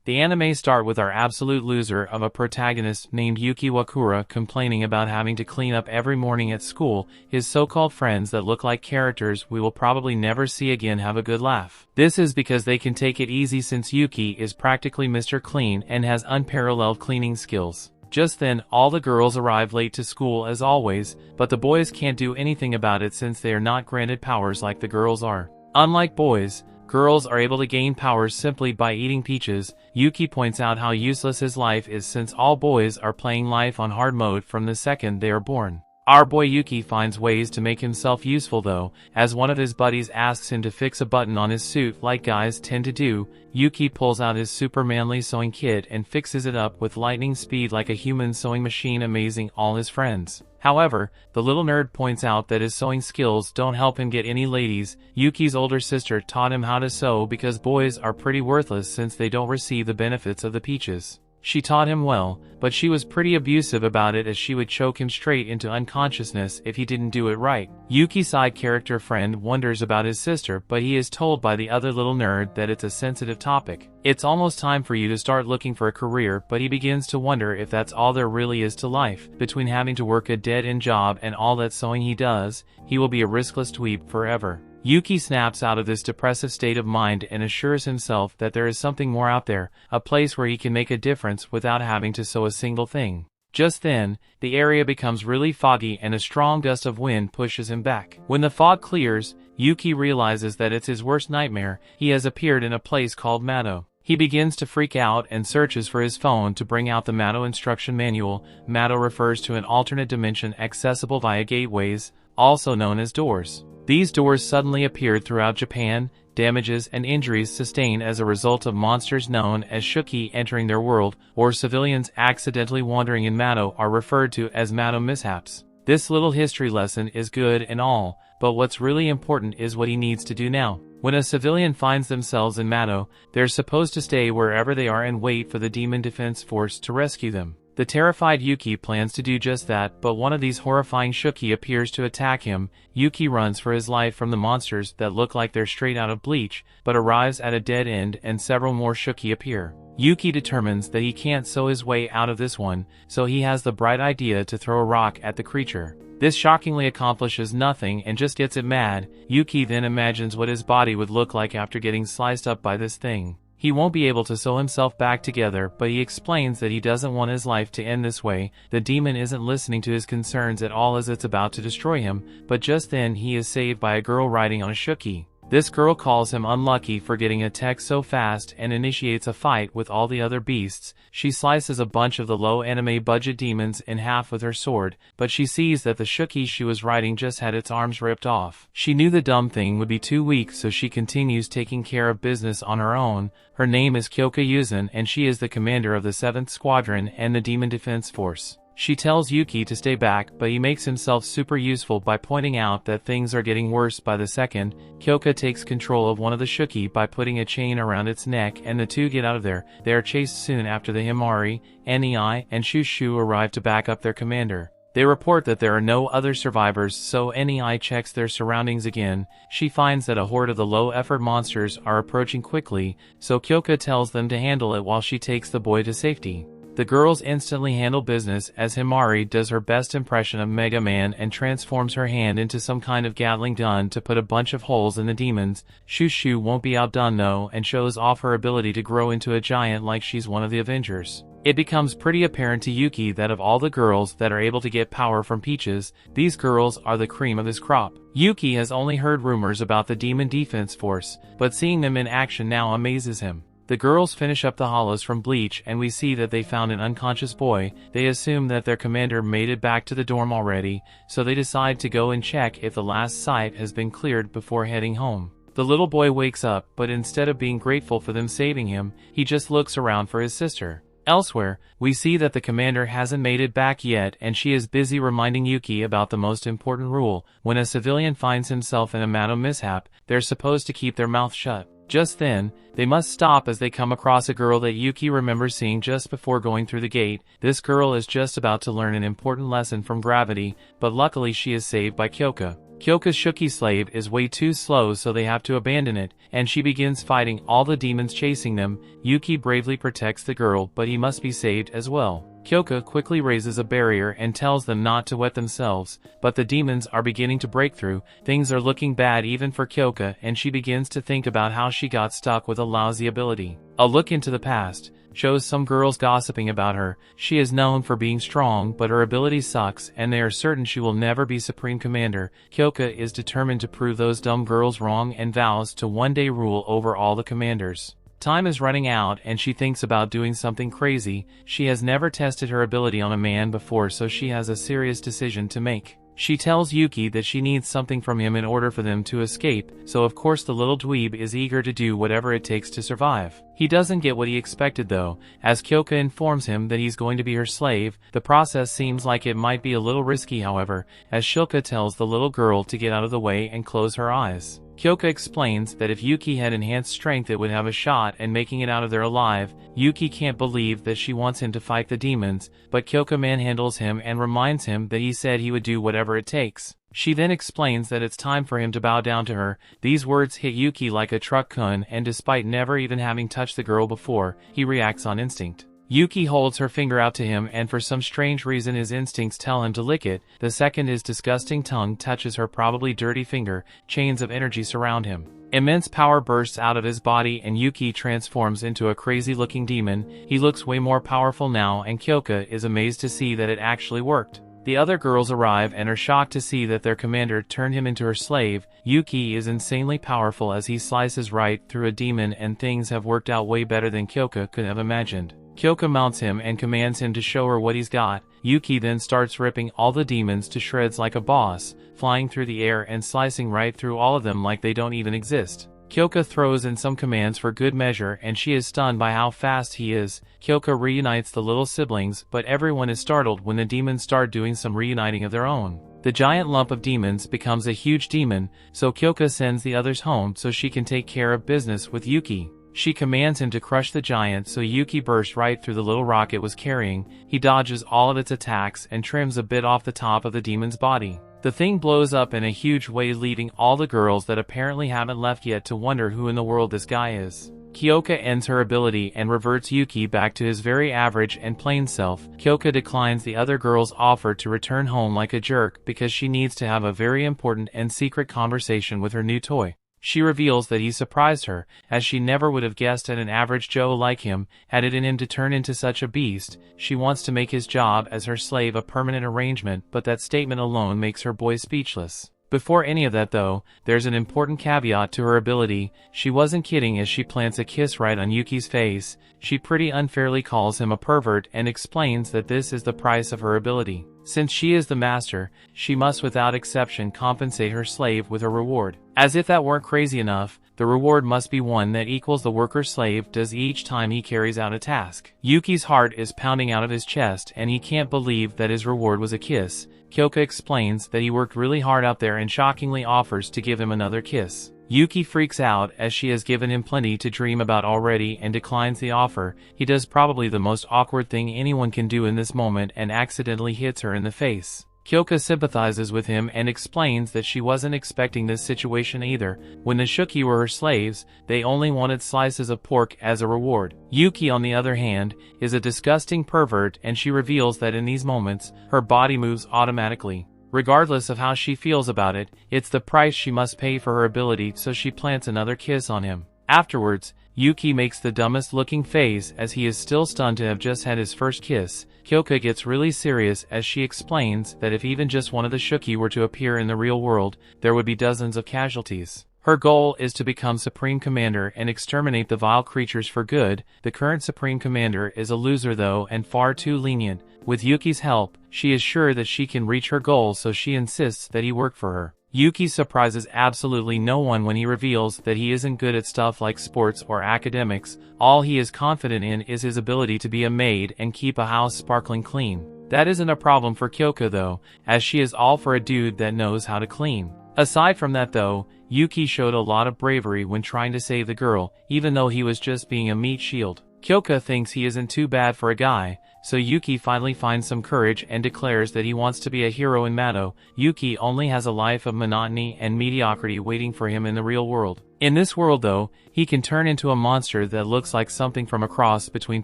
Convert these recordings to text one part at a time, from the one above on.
The anime start with our absolute loser of a protagonist named Yuuki Wakura complaining about having to clean up every morning at school. His so-called friends that look like characters we will probably never see again have a good laugh. This is because they can take it easy since Yuuki is practically Mr. Clean and has unparalleled cleaning skills. Just then, all the girls arrive late to school as always, but the boys can't do anything about it since they are not granted powers like the girls are. Unlike boys, girls are able to gain powers simply by eating peaches. Yuuki points out how useless his life is since all boys are playing life on hard mode from the second they are born. Our boy Yuuki finds ways to make himself useful though, as one of his buddies asks him to fix a button on his suit like guys tend to do. Yuuki pulls out his super manly sewing kit and fixes it up with lightning speed like a human sewing machine, amazing all his friends. However, the little nerd points out that his sewing skills don't help him get any ladies. Yuki's older sister taught him how to sew because boys are pretty worthless since they don't receive the benefits of the peaches. She taught him well, but she was pretty abusive about it as she would choke him straight into unconsciousness if he didn't do it right. Yuki's side character friend wonders about his sister, but he is told by the other little nerd that it's a sensitive topic. It's almost time for you to start looking for a career, but he begins to wonder if that's all there really is to life. Between having to work a dead-end job and all that sewing he does, he will be a riskless dweeb forever. Yuuki snaps out of this depressive state of mind and assures himself that there is something more out there, a place where he can make a difference without having to sew a single thing. Just then, the area becomes really foggy and a strong gust of wind pushes him back. When the fog clears, Yuuki realizes that it's his worst nightmare. He has appeared in a place called Mato. He begins to freak out and searches for his phone to bring out the Mato instruction manual. Mato refers to an alternate dimension accessible via gateways, also known as doors. These doors suddenly appeared throughout Japan. Damages and injuries sustained as a result of monsters known as Shuuki entering their world, or civilians accidentally wandering in Mato, are referred to as Mato mishaps. This little history lesson is good and all, but what's really important is what he needs to do now. When a civilian finds themselves in Mato, they're supposed to stay wherever they are and wait for the Demon Defense Force to rescue them. The terrified Yuuki plans to do just that, but one of these horrifying Shuuki appears to attack him. Yuuki runs for his life from the monsters that look like they're straight out of Bleach, but arrives at a dead end and several more Shuuki appear. Yuuki determines that he can't sew his way out of this one, so he has the bright idea to throw a rock at the creature. This shockingly accomplishes nothing and just gets it mad. Yuuki then imagines what his body would look like after getting sliced up by this thing. He won't be able to sew himself back together, but he explains that he doesn't want his life to end this way. The demon isn't listening to his concerns at all as it's about to destroy him, but just then he is saved by a girl riding on a Shuuki. This girl calls him unlucky for getting a text so fast and initiates a fight with all the other beasts. She slices a bunch of the low anime budget demons in half with her sword, but she sees that the Shuuki she was riding just had its arms ripped off. She knew the dumb thing would be too weak, so she continues taking care of business on her own. Her name is Kyouka Uzen and she is the commander of the 7th Squadron and the Demon Defense Force. She tells Yuuki to stay back, but he makes himself super useful by pointing out that things are getting worse by the second. Kyouka takes control of one of the Shuuki by putting a chain around its neck and the two get out of there. They are chased soon after the Himari, Nei, and Shushu arrive to back up their commander. They report that there are no other survivors, so Nei checks their surroundings again. She finds that a horde of the low-effort monsters are approaching quickly, so Kyouka tells them to handle it while she takes the boy to safety. The girls instantly handle business as Himari does her best impression of Mega Man and transforms her hand into some kind of Gatling gun to put a bunch of holes in the demons. Shushu won't be outdone though and shows off her ability to grow into a giant like she's one of the Avengers. It becomes pretty apparent to Yuuki that of all the girls that are able to get power from peaches, these girls are the cream of his crop. Yuuki has only heard rumors about the Demon Defense Force, but seeing them in action now amazes him. The girls finish up the hollows from Bleach and we see that they found an unconscious boy. They assume that their commander made it back to the dorm already, so they decide to go and check if the last site has been cleared before heading home. The little boy wakes up, but instead of being grateful for them saving him, he just looks around for his sister. Elsewhere, we see that the commander hasn't made it back yet and she is busy reminding Yuuki about the most important rule. When a civilian finds himself in a Mato mishap, they're supposed to keep their mouth shut. Just then, they must stop as they come across a girl that Yuuki remembers seeing just before going through the gate. This girl is just about to learn an important lesson from gravity, but luckily she is saved by Kyouka. Kyoka's Shuuki slave is way too slow, so they have to abandon it, and she begins fighting all the demons chasing them. Yuuki bravely protects the girl, but he must be saved as well. Kyouka quickly raises a barrier and tells them not to wet themselves, but the demons are beginning to break through. Things are looking bad even for Kyouka, and she begins to think about how she got stuck with a lousy ability. A look into the past shows some girls gossiping about her. She is known for being strong, but her ability sucks, and they are certain she will never be Supreme Commander. Kyouka is determined to prove those dumb girls wrong and vows to one day rule over all the commanders. Time is running out and she thinks about doing something crazy. She has never tested her ability on a man before, so she has a serious decision to make. She tells Yuuki that she needs something from him in order for them to escape, so of course the little dweeb is eager to do whatever it takes to survive. He doesn't get what he expected though, as Kyouka informs him that he's going to be her slave. The process seems like it might be a little risky however, as Kyouka tells the little girl to get out of the way and close her eyes. Kyouka explains that if Yuuki had enhanced strength it would have a shot at making it out of there alive. Yuuki can't believe that she wants him to fight the demons, but Kyouka manhandles him and reminds him that he said he would do whatever it takes. She then explains that it's time for him to bow down to her. These words hit Yuuki like a truck gun, and despite never even having touched the girl before, he reacts on instinct. Yuuki holds her finger out to him, and for some strange reason his instincts tell him to lick it. The second his disgusting tongue touches her probably dirty finger, chains of energy surround him. Immense power bursts out of his body and Yuuki transforms into a crazy-looking demon. He looks way more powerful now, and Kyouka is amazed to see that it actually worked. The other girls arrive and are shocked to see that their commander turned him into her slave. Yuuki is insanely powerful as he slices right through a demon, and things have worked out way better than Kyouka could have imagined. Kyouka mounts him and commands him to show her what he's got. Yuuki then starts ripping all the demons to shreds like a boss, flying through the air and slicing right through all of them like they don't even exist. Kyouka throws in some commands for good measure, and she is stunned by how fast he is. Kyouka reunites the little siblings, but everyone is startled when the demons start doing some reuniting of their own. The giant lump of demons becomes a huge demon, so Kyouka sends the others home so she can take care of business with Yuuki. She commands him to crush the giant, so Yuuki bursts right through the little rock it was carrying. He dodges all of its attacks and trims a bit off the top of the demon's body. The thing blows up in a huge way, leaving all the girls that apparently haven't left yet to wonder who in the world this guy is. Kyouka ends her ability and reverts Yuuki back to his very average and plain self. Kyouka declines the other girl's offer to return home like a jerk because she needs to have a very important and secret conversation with her new toy. She reveals that he surprised her, as she never would have guessed that an average Joe like him had it in him to turn into such a beast. She wants to make his job as her slave a permanent arrangement, but that statement alone makes her boy speechless. Before any of that though, there's an important caveat to her ability. She wasn't kidding as she plants a kiss right on Yuuki's face. She pretty unfairly calls him a pervert and explains that this is the price of her ability. Since she is the master, she must without exception compensate her slave with a reward. As if that weren't crazy enough, the reward must be one that equals the worker's slave does each time he carries out a task. Yuuki's heart is pounding out of his chest and he can't believe that his reward was a kiss. Kyouka explains that he worked really hard out there and shockingly offers to give him another kiss. Yuuki freaks out as she has given him plenty to dream about already and declines the offer. He does probably the most awkward thing anyone can do in this moment and accidentally hits her in the face. Kyouka sympathizes with him and explains that she wasn't expecting this situation either. When the Shuuki were her slaves, they only wanted slices of pork as a reward. Yuuki, on the other hand, is a disgusting pervert, and she reveals that in these moments, her body moves automatically. Regardless of how she feels about it, it's the price she must pay for her ability, so she plants another kiss on him. Afterwards, Yuuki makes the dumbest looking face as he is still stunned to have just had his first kiss. Kyouka gets really serious as she explains that if even just one of the Shuuki were to appear in the real world, there would be dozens of casualties. Her goal is to become Supreme Commander and exterminate the vile creatures for good. The current Supreme Commander is a loser though and far too lenient. With Yuuki's help, she is sure that she can reach her goal, so she insists that he work for her. Yuuki surprises absolutely no one when he reveals that he isn't good at stuff like sports or academics. All he is confident in is his ability to be a maid and keep a house sparkling clean. That isn't a problem for Kyouka though, as she is all for a dude that knows how to clean. Aside from that though, Yuuki showed a lot of bravery when trying to save the girl, even though he was just being a meat shield. Kyouka thinks he isn't too bad for a guy, so Yuuki finally finds some courage and declares that he wants to be a hero in Mato. Yuuki only has a life of monotony and mediocrity waiting for him in the real world. In this world though, he can turn into a monster that looks like something from a cross between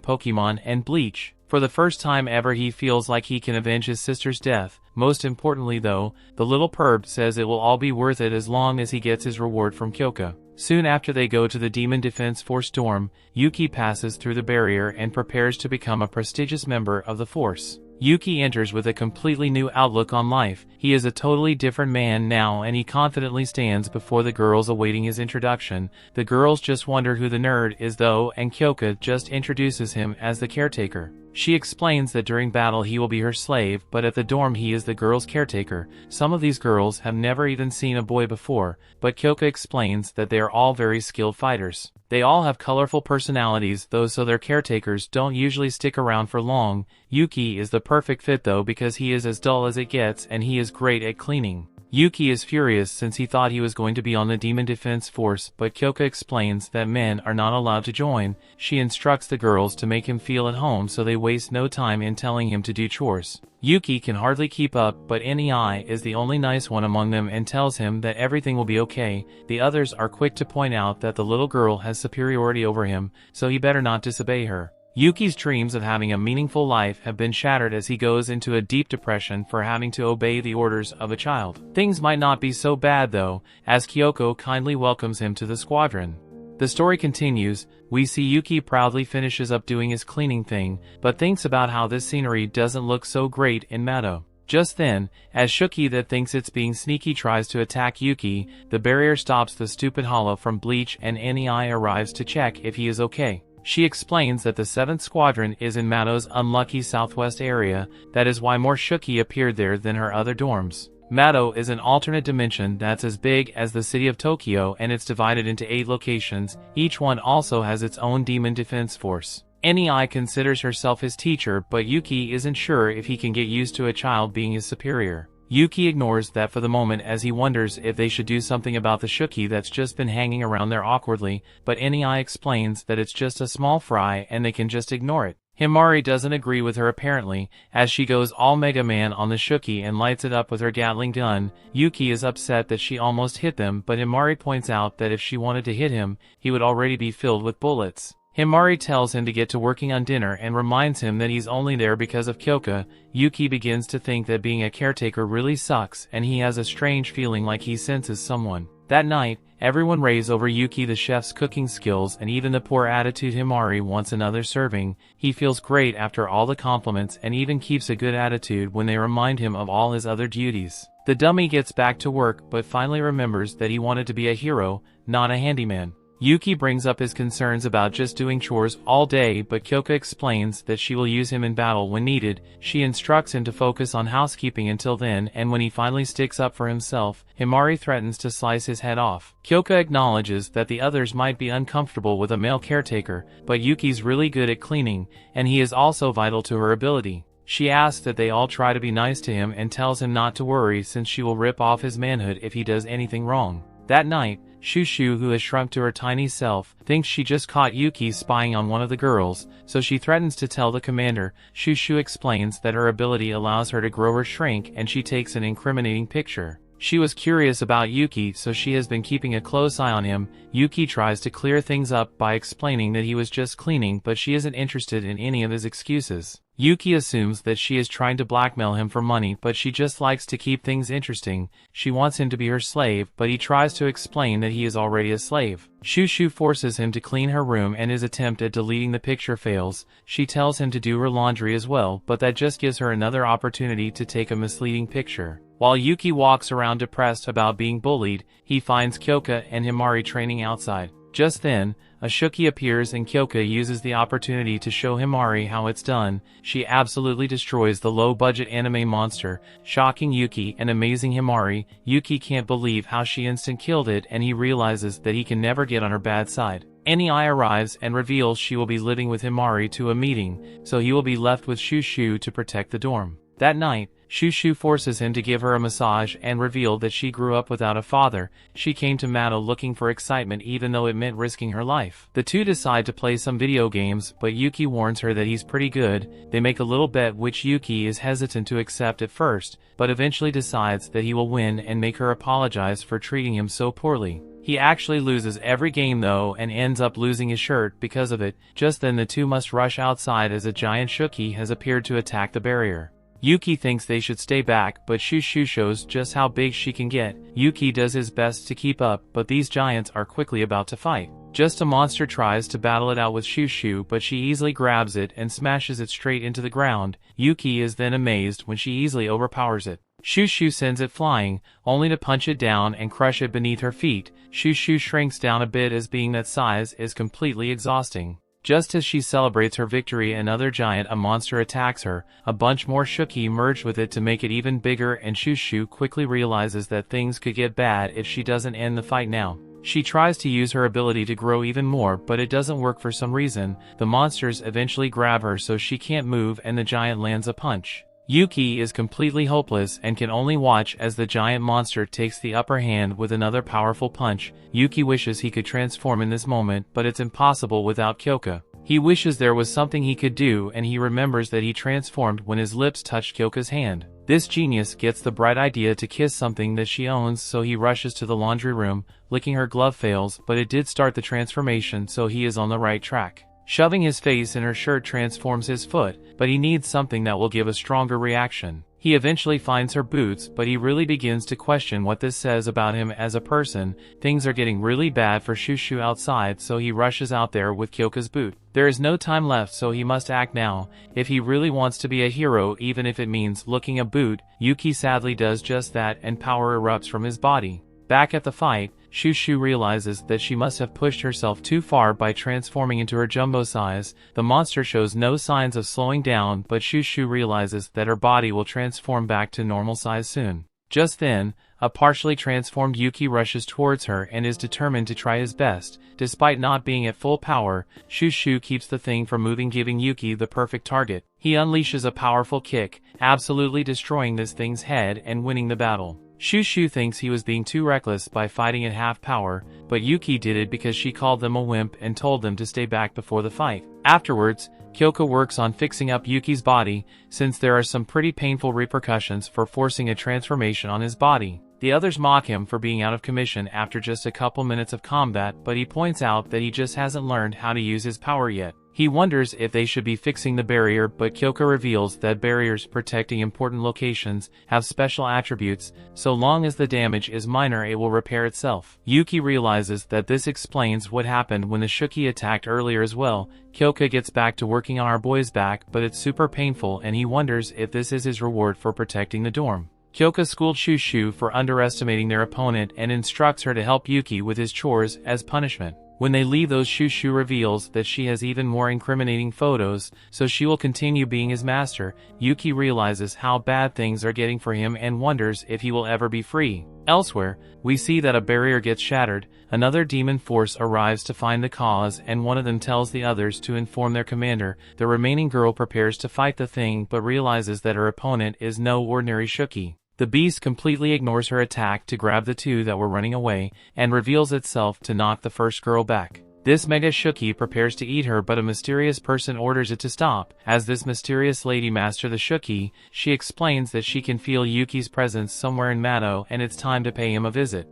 Pokemon and Bleach. For the first time ever he feels like he can avenge his sister's death. Most importantly though, the little perp says it will all be worth it as long as he gets his reward from Kyouka. Soon after they go to the Demon Defense Force dorm, Yuuki passes through the barrier and prepares to become a prestigious member of the force. Yuuki enters with a completely new outlook on life. He is a totally different man now and he confidently stands before the girls awaiting his introduction. The girls just wonder who the nerd is though, and Kyouka just introduces him as the caretaker. She explains that during battle he will be her slave, but at the dorm he is the girl's caretaker. Some of these girls have never even seen a boy before, but Kyouka explains that they are all very skilled fighters. They all have colorful personalities though, so their caretakers don't usually stick around for long. Yuuki is the perfect fit though because he is as dull as it gets and he is great at cleaning. Yuuki is furious since he thought he was going to be on the Demon Defense Force, but Kyouka explains that men are not allowed to join. She instructs the girls to make him feel at home so they waste no time in telling him to do chores. Yuuki can hardly keep up, but NEI is the only nice one among them and tells him that everything will be okay. The others are quick to point out that the little girl has superiority over him, so he better not disobey her. Yuki's dreams of having a meaningful life have been shattered as he goes into a deep depression for having to obey the orders of a child. Things might not be so bad though, as Kyoko kindly welcomes him to the squadron. The story continues. We see Yuuki proudly finishes up doing his cleaning thing, but thinks about how this scenery doesn't look so great in Mato. Just then, as Shuuki that thinks it's being sneaky tries to attack Yuuki, the barrier stops the stupid hollow from Bleach and NEI arrives to check if he is okay. She explains that the 7th Squadron is in Mato's unlucky southwest area, that is why more Shuuki appeared there than her other dorms. Mato is an alternate dimension that's as big as the city of Tokyo and it's divided into 8 locations, each one also has its own demon defense force. NEI considers herself his teacher, but Yuuki isn't sure if he can get used to a child being his superior. Yuuki ignores that for the moment as he wonders if they should do something about the Shuuki that's just been hanging around there awkwardly, but NEI explains that it's just a small fry and they can just ignore it. Himari doesn't agree with her apparently, as she goes all Mega Man on the Shuuki and lights it up with her Gatling gun. Yuuki is upset that she almost hit them, but Himari points out that if she wanted to hit him, he would already be filled with bullets. Himari tells him to get to working on dinner and reminds him that he's only there because of Kyouka. Yuuki begins to think that being a caretaker really sucks and he has a strange feeling like he senses someone. That night, everyone raves over Yuuki the chef's cooking skills and even the poor attitude Himari wants another serving. He feels great after all the compliments and even keeps a good attitude when they remind him of all his other duties. The dummy gets back to work but finally remembers that he wanted to be a hero, not a handyman. Yuuki brings up his concerns about just doing chores all day, but Kyouka explains that she will use him in battle when needed. She instructs him to focus on housekeeping until then, and when he finally sticks up for himself, Himari threatens to slice his head off. Kyouka acknowledges that the others might be uncomfortable with a male caretaker, but Yuki's really good at cleaning, and he is also vital to her ability. She asks that they all try to be nice to him and tells him not to worry since she will rip off his manhood if he does anything wrong. That night, Shushu, who has shrunk to her tiny self, thinks she just caught Yuuki spying on one of the girls, so she threatens to tell the commander. Shushu explains that her ability allows her to grow or shrink and she takes an incriminating picture. She was curious about Yuuki, so she has been keeping a close eye on him. Yuuki tries to clear things up by explaining that he was just cleaning, but she isn't interested in any of his excuses. Yuuki assumes that she is trying to blackmail him for money, but she just likes to keep things interesting. She wants him to be her slave, but he tries to explain that he is already a slave. Shushu forces him to clean her room and his attempt at deleting the picture fails. She tells him to do her laundry as well, but that just gives her another opportunity to take a misleading picture. While Yuuki walks around depressed about being bullied, he finds Kyouka and Himari training outside. Just then, a Shuuki appears and Kyouka uses the opportunity to show Himari how it's done. She absolutely destroys the low-budget anime monster, shocking Yuuki and amazing Himari. Yuuki can't believe how she instant-killed it and he realizes that he can never get on her bad side. NEI arrives and reveals she will be living with Himari to a meeting, so he will be left with Shushu to protect the dorm. That night, Shushu forces him to give her a massage and reveal that she grew up without a father. She came to Mato looking for excitement even though it meant risking her life. The two decide to play some video games, but Yuuki warns her that he's pretty good. They make a little bet which Yuuki is hesitant to accept at first, but eventually decides that he will win and make her apologize for treating him so poorly. He actually loses every game though and ends up losing his shirt because of it. Just then the two must rush outside as a giant Shuuki has appeared to attack the barrier. Yuuki thinks they should stay back, but Shushu shows just how big she can get. Yuuki does his best to keep up, but these giants are quickly about to fight. Just a monster tries to battle it out with Shushu, but she easily grabs it and smashes it straight into the ground. Yuuki is then amazed when she easily overpowers it. Shushu sends it flying, only to punch it down and crush it beneath her feet. Shushu shrinks down a bit as being that size is completely exhausting. Just as she celebrates her victory, another giant, a monster, attacks her. A bunch more Shuuki merge with it to make it even bigger, and Shushu quickly realizes that things could get bad if she doesn't end the fight now. She tries to use her ability to grow even more, but it doesn't work for some reason. The monsters eventually grab her so she can't move and the giant lands a punch. Yuuki is completely hopeless and can only watch as the giant monster takes the upper hand with another powerful punch. Yuuki wishes he could transform in this moment, but it's impossible without Kyouka. He wishes there was something he could do, and he remembers that he transformed when his lips touched Kyouka's hand. This genius gets the bright idea to kiss something that she owns, so he rushes to the laundry room. Licking her glove fails, but it did start the transformation, so he is on the right track. Shoving his face in her shirt transforms his foot, but he needs something that will give a stronger reaction. He eventually finds her boots, but he really begins to question what this says about him as a person. Things are getting really bad for Shushu outside, so he rushes out there with Kyouka's boot. There is no time left, so he must act now, if he really wants to be a hero, even if it means looking a boot. Yuuki sadly does just that, and power erupts from his body. Back at the fight, Shushu realizes that she must have pushed herself too far by transforming into her jumbo size. The monster shows no signs of slowing down, but Shushu realizes that her body will transform back to normal size soon. Just then, a partially transformed Yuuki rushes towards her and is determined to try his best. Despite not being at full power, Shushu keeps the thing from moving, giving Yuuki the perfect target. He unleashes a powerful kick, absolutely destroying this thing's head and winning the battle. Shushu thinks he was being too reckless by fighting at half power, but Yuuki did it because she called them a wimp and told them to stay back before the fight. Afterwards, Kyouka works on fixing up Yuuki's body, since there are some pretty painful repercussions for forcing a transformation on his body. The others mock him for being out of commission after just a couple minutes of combat, but he points out that he just hasn't learned how to use his power yet. He wonders if they should be fixing the barrier, but Kyouka reveals that barriers protecting important locations have special attributes. So long as the damage is minor, it will repair itself. Yuuki realizes that this explains what happened when the Shuuki attacked earlier as well. Kyouka gets back to working on our boy's back, but it's super painful, and he wonders if this is his reward for protecting the dorm. Kyouka schooled Shushu for underestimating their opponent and instructs her to help Yuuki with his chores as punishment. When they leave, those Shushu reveals that she has even more incriminating photos, so she will continue being his master. Yuuki realizes how bad things are getting for him and wonders if he will ever be free. Elsewhere, we see that a barrier gets shattered. Another demon force arrives to find the cause, and one of them tells the others to inform their commander. The remaining girl prepares to fight the thing, but realizes that her opponent is no ordinary Shuuki. The beast completely ignores her attack to grab the two that were running away, and reveals itself to knock the first girl back. This mega Shuuki prepares to eat her, but a mysterious person orders it to stop. As this mysterious lady master the Shuuki, she explains that she can feel Yuki's presence somewhere in Mato and it's time to pay him a visit.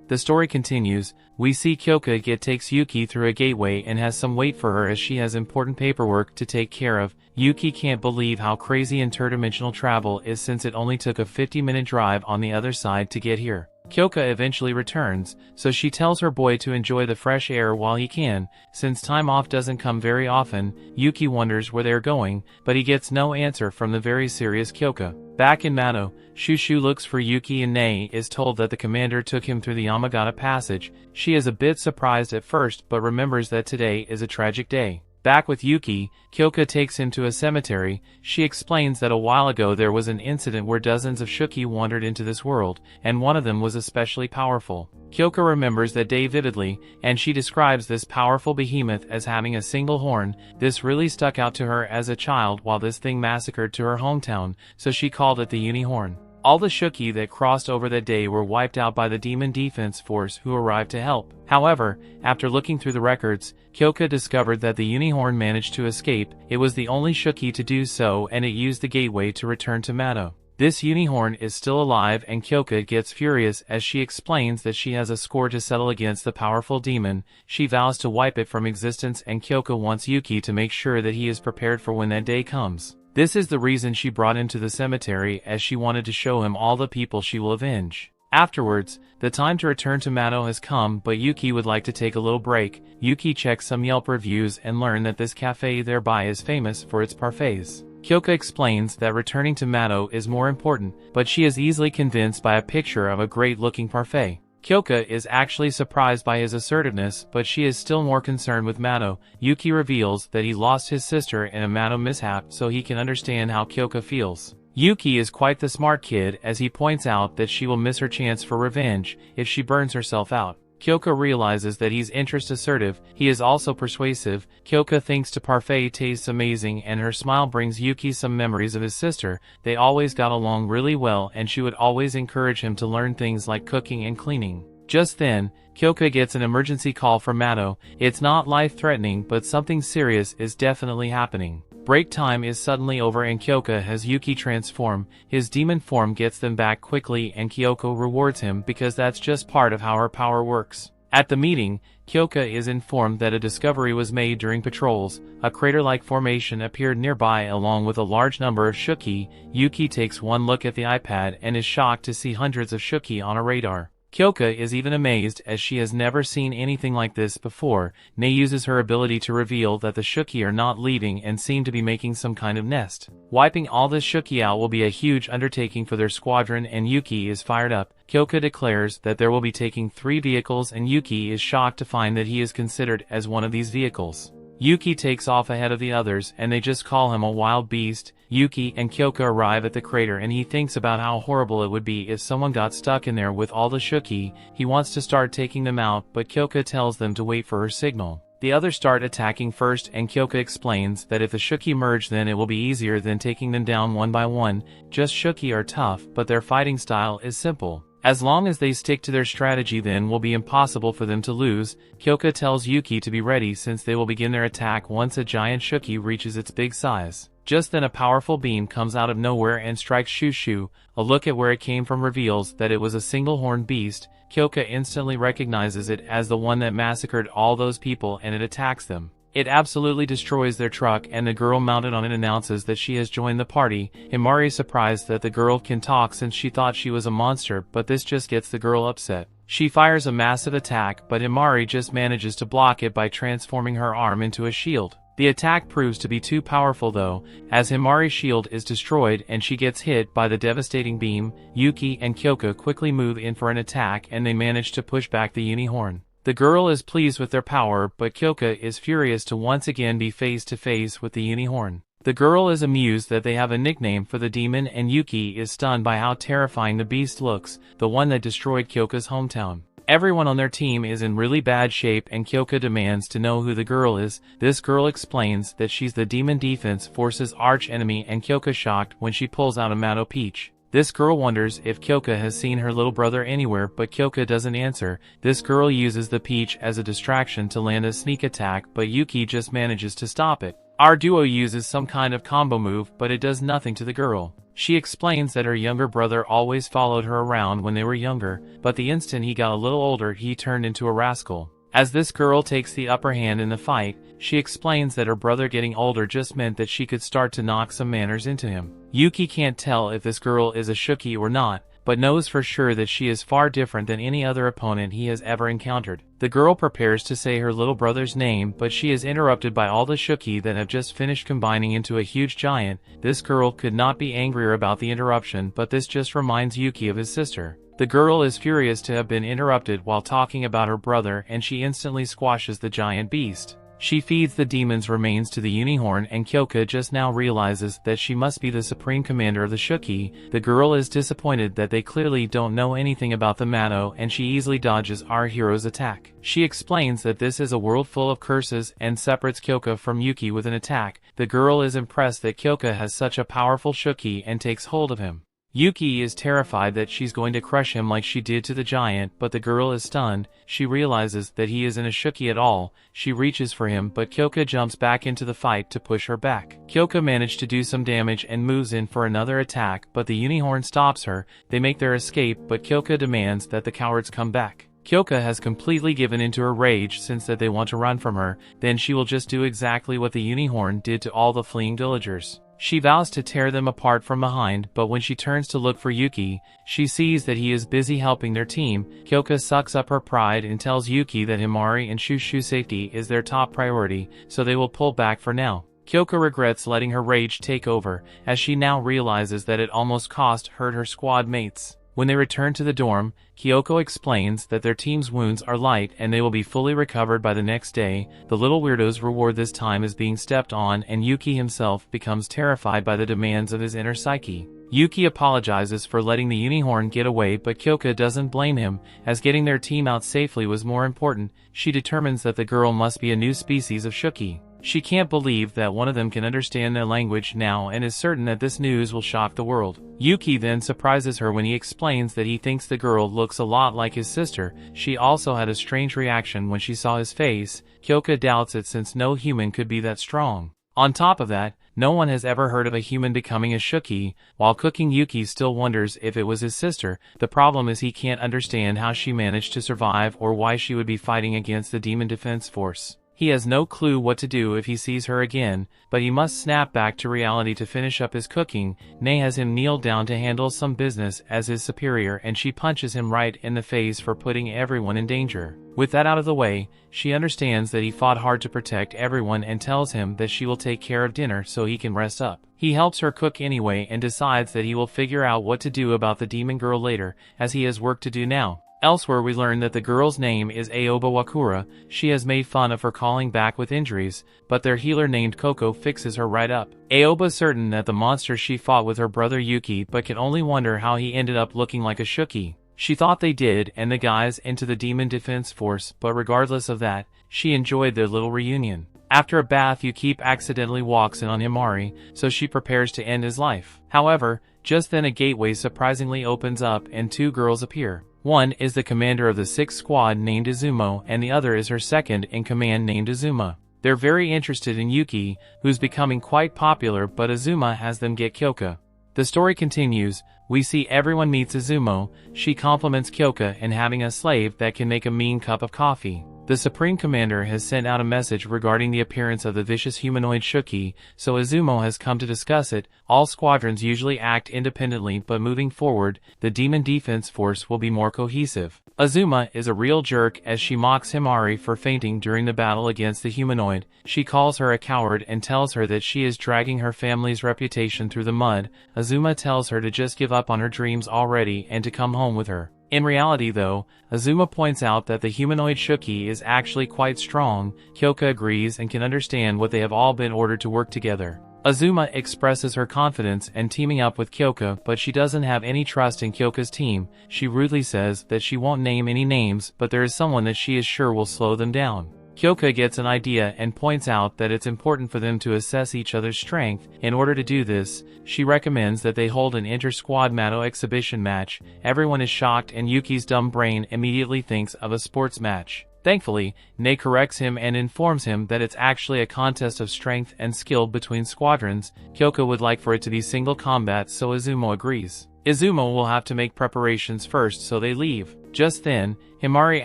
The story continues. We see Kyouka takes Yuuki through a gateway and has some wait for her as she has important paperwork to take care of. Yuuki can't believe how crazy interdimensional travel is, since it only took a 50-minute drive on the other side to get here. Kyouka eventually returns, so she tells her boy to enjoy the fresh air while he can. Since time off doesn't come very often, Yuuki wonders where they're going, but he gets no answer from the very serious Kyouka. Back in Mato, Shushu looks for Yuuki and Nei is told that the commander took him through the Yamagata passage. She is a bit surprised at first, but remembers that today is a tragic day. Back with Yuuki, Kyouka takes him to a cemetery. She explains that a while ago there was an incident where dozens of Shuuki wandered into this world, and one of them was especially powerful. Kyouka remembers that day vividly, and she describes this powerful behemoth as having a single horn. This really stuck out to her as a child while this thing massacred to her hometown, so she called it the unicorn. All the Shuuki that crossed over that day were wiped out by the Demon Defense Force who arrived to help. However, after looking through the records, Kyouka discovered that the unicorn managed to escape. It was the only Shuuki to do so, and it used the gateway to return to Mato. This unicorn is still alive, and Kyouka gets furious as she explains that she has a score to settle against the powerful demon. She vows to wipe it from existence, and Kyouka wants Yuuki to make sure that he is prepared for when that day comes. This is the reason she brought him to the cemetery, as she wanted to show him all the people she will avenge. Afterwards, the time to return to Mato has come, but Yuuki would like to take a little break. Yuuki checks some Yelp reviews and learns that this cafe nearby is famous for its parfaits. Kyouka explains that returning to Mato is more important, but she is easily convinced by a picture of a great-looking parfait. Kyouka is actually surprised by his assertiveness, but she is still more concerned with Mato. Yuuki reveals that he lost his sister in a Mato mishap, so he can understand how Kyouka feels. Yuuki is quite the smart kid, as he points out that she will miss her chance for revenge if she burns herself out. Kyouka realizes that he's assertive. He is also persuasive. Kyouka thinks the parfait tastes amazing, and her smile brings Yuuki some memories of his sister. They always got along really well, and she would always encourage him to learn things like cooking and cleaning. Just then, Kyouka gets an emergency call from Mato. It's not life-threatening, but something serious is definitely happening. Break time is suddenly over, and Kyouka has Yuuki transform. His demon form gets them back quickly, and Kyouka rewards him because that's just part of how her power works. At the meeting, Kyouka is informed that a discovery was made during patrols. A crater-like formation appeared nearby along with a large number of Shuuki. Yuuki takes one look at the iPad and is shocked to see hundreds of Shuuki on a radar. Kyouka is even amazed, as she has never seen anything like this before. Nei uses her ability to reveal that the Shuuki are not leaving and seem to be making some kind of nest. Wiping all the Shuuki out will be a huge undertaking for their squadron, and Yuuki is fired up. Kyouka declares that there will be taking 3 vehicles, and Yuuki is shocked to find that he is considered as one of these vehicles. Yuuki takes off ahead of the others, and they just call him a wild beast. Yuuki and Kyouka arrive at the crater, and he thinks about how horrible it would be if someone got stuck in there with all the Shuuki. He wants to start taking them out, but Kyouka tells them to wait for her signal. The others start attacking first, and Kyouka explains that if the Shuuki merge, then it will be easier than taking them down one by one. Just Shuuki are tough, but their fighting style is simple. As long as they stick to their strategy, then will be impossible for them to lose. Kyouka tells Yuuki to be ready, since they will begin their attack once a giant Shuuki reaches its big size. Just then a powerful beam comes out of nowhere and strikes Shushu. A look at where it came from reveals that it was a single-horned beast. Kyouka instantly recognizes it as the one that massacred all those people, and it attacks them. It absolutely destroys their truck, and the girl mounted on it announces that she has joined the party. Himari is surprised that the girl can talk, since she thought she was a monster, but this just gets the girl upset. She fires a massive attack, but Himari just manages to block it by transforming her arm into a shield. The attack proves to be too powerful though, as Himari's shield is destroyed and she gets hit by the devastating beam. Yuuki and Kyouka quickly move in for an attack, and they manage to push back the unicorn. The girl is pleased with their power, but Kyouka is furious to once again be face to face with the unicorn. The girl is amused that they have a nickname for the demon, and Yuuki is stunned by how terrifying the beast looks, the one that destroyed Kyoka's hometown. Everyone on their team is in really bad shape, and Kyouka demands to know who the girl is. This girl explains that she's the Demon Defense Force's arch enemy, and Kyouka shocked when she pulls out a Mato peach. This girl wonders if Kyouka has seen her little brother anywhere, but Kyouka doesn't answer. This girl uses the peach as a distraction to land a sneak attack, but Yuuki just manages to stop it. Our duo uses some kind of combo move, but it does nothing to the girl. She explains that her younger brother always followed her around when they were younger, but the instant he got a little older he turned into a rascal. As this girl takes the upper hand in the fight, she explains that her brother getting older just meant that she could start to knock some manners into him. Yuuki can't tell if this girl is a Shuuki or not, but knows for sure that she is far different than any other opponent he has ever encountered. The girl prepares to say her little brother's name, but she is interrupted by all the Shuuki that have just finished combining into a huge giant. This girl could not be angrier about the interruption, but this just reminds Yuuki of his sister. The girl is furious to have been interrupted while talking about her brother, and she instantly squashes the giant beast. She feeds the demon's remains to the unicorn, and Kyouka just now realizes that she must be the supreme commander of the Shuuki. The girl is disappointed that they clearly don't know anything about the Mato, and she easily dodges our hero's attack. She explains that this is a world full of curses and separates Kyouka from Yuuki with an attack. The girl is impressed that Kyouka has such a powerful Shuuki and takes hold of him. Yuuki is terrified that she's going to crush him like she did to the giant, but the girl is stunned. She realizes that he isn't a Shuuki at all. She reaches for him, but Kyouka jumps back into the fight to push her back. Kyouka managed to do some damage and moves in for another attack, but the unicorn stops her. They make their escape, but Kyouka demands that the cowards come back. Kyouka has completely given into her rage since that they want to run from her. Then she will just do exactly what the unicorn did to all the fleeing villagers. She vows to tear them apart from behind, but when she turns to look for Yuuki, she sees that he is busy helping their team. Kyouka sucks up her pride and tells Yuuki that Himari and Shushu's safety is their top priority, so they will pull back for now. Kyouka regrets letting her rage take over, as she now realizes that it almost cost her squad mates. When they return to the dorm, Kyouka explains that their team's wounds are light and they will be fully recovered by the next day. The little weirdo's reward this time is being stepped on, and Yuuki himself becomes terrified by the demands of his inner psyche. Yuuki apologizes for letting the unicorn get away, but Kyouka doesn't blame him, as getting their team out safely was more important. She determines that the girl must be a new species of Shuuki. She can't believe that one of them can understand their language now and is certain that this news will shock the world. Yuuki then surprises her when he explains that he thinks the girl looks a lot like his sister. She also had a strange reaction when she saw his face. Kyouka doubts it since no human could be that strong. On top of that, no one has ever heard of a human becoming a Shuuki. While cooking, Yuuki still wonders if it was his sister. The problem is he can't understand how she managed to survive or why she would be fighting against the Demon Defense Force. He has no clue what to do if he sees her again, but he must snap back to reality to finish up his cooking. Nei has him kneel down to handle some business as his superior, and she punches him right in the face for putting everyone in danger. With that out of the way, she understands that he fought hard to protect everyone and tells him that she will take care of dinner so he can rest up. He helps her cook anyway and decides that he will figure out what to do about the demon girl later, as he has work to do now. Elsewhere, we learn that the girl's name is Aoba Wakura. She has made fun of her calling back with injuries, but their healer named Coco fixes her right up. Aoba's certain that the monster she fought with her brother Yuuki, but can only wonder how he ended up looking like a Shuuki. She thought they did and the guys into the Demon Defense Force, but regardless of that, she enjoyed their little reunion. After a bath, Yuuki accidentally walks in on Himari, so she prepares to end his life. However, just then a gateway surprisingly opens up and two girls appear. One is the commander of the 6th squad named Izumo, and the other is her second in command named Azuma. They're very interested in Yuuki, who's becoming quite popular, but Azuma has them get Kyouka. The story continues. We see everyone meets Izumo. She compliments Kyouka in having a slave that can make a mean cup of coffee. The Supreme Commander has sent out a message regarding the appearance of the vicious humanoid Shuuki, so Izumo has come to discuss it. All squadrons usually act independently, but moving forward, the Demon Defense Force will be more cohesive. Azuma is a real jerk as she mocks Himari for fainting during the battle against the humanoid. She calls her a coward and tells her that she is dragging her family's reputation through the mud. Azuma tells her to just give up on her dreams already and to come home with her. In reality though, Azuma points out that the humanoid Shuuki is actually quite strong. Kyouka agrees and can understand what they have all been ordered to work together. Azuma expresses her confidence in teaming up with Kyouka, but she doesn't have any trust in Kyouka's team. She rudely says that she won't name any names, but there is someone that she is sure will slow them down. Kyouka gets an idea and points out that it's important for them to assess each other's strength. In order to do this, she recommends that they hold an inter-squad Mato exhibition match. Everyone is shocked and Yuki's dumb brain immediately thinks of a sports match. Thankfully, Nei corrects him and informs him that it's actually a contest of strength and skill between squadrons. Kyouka would like for it to be single combat, so Izumo agrees. Izumo will have to make preparations first, so they leave. Just then, Himari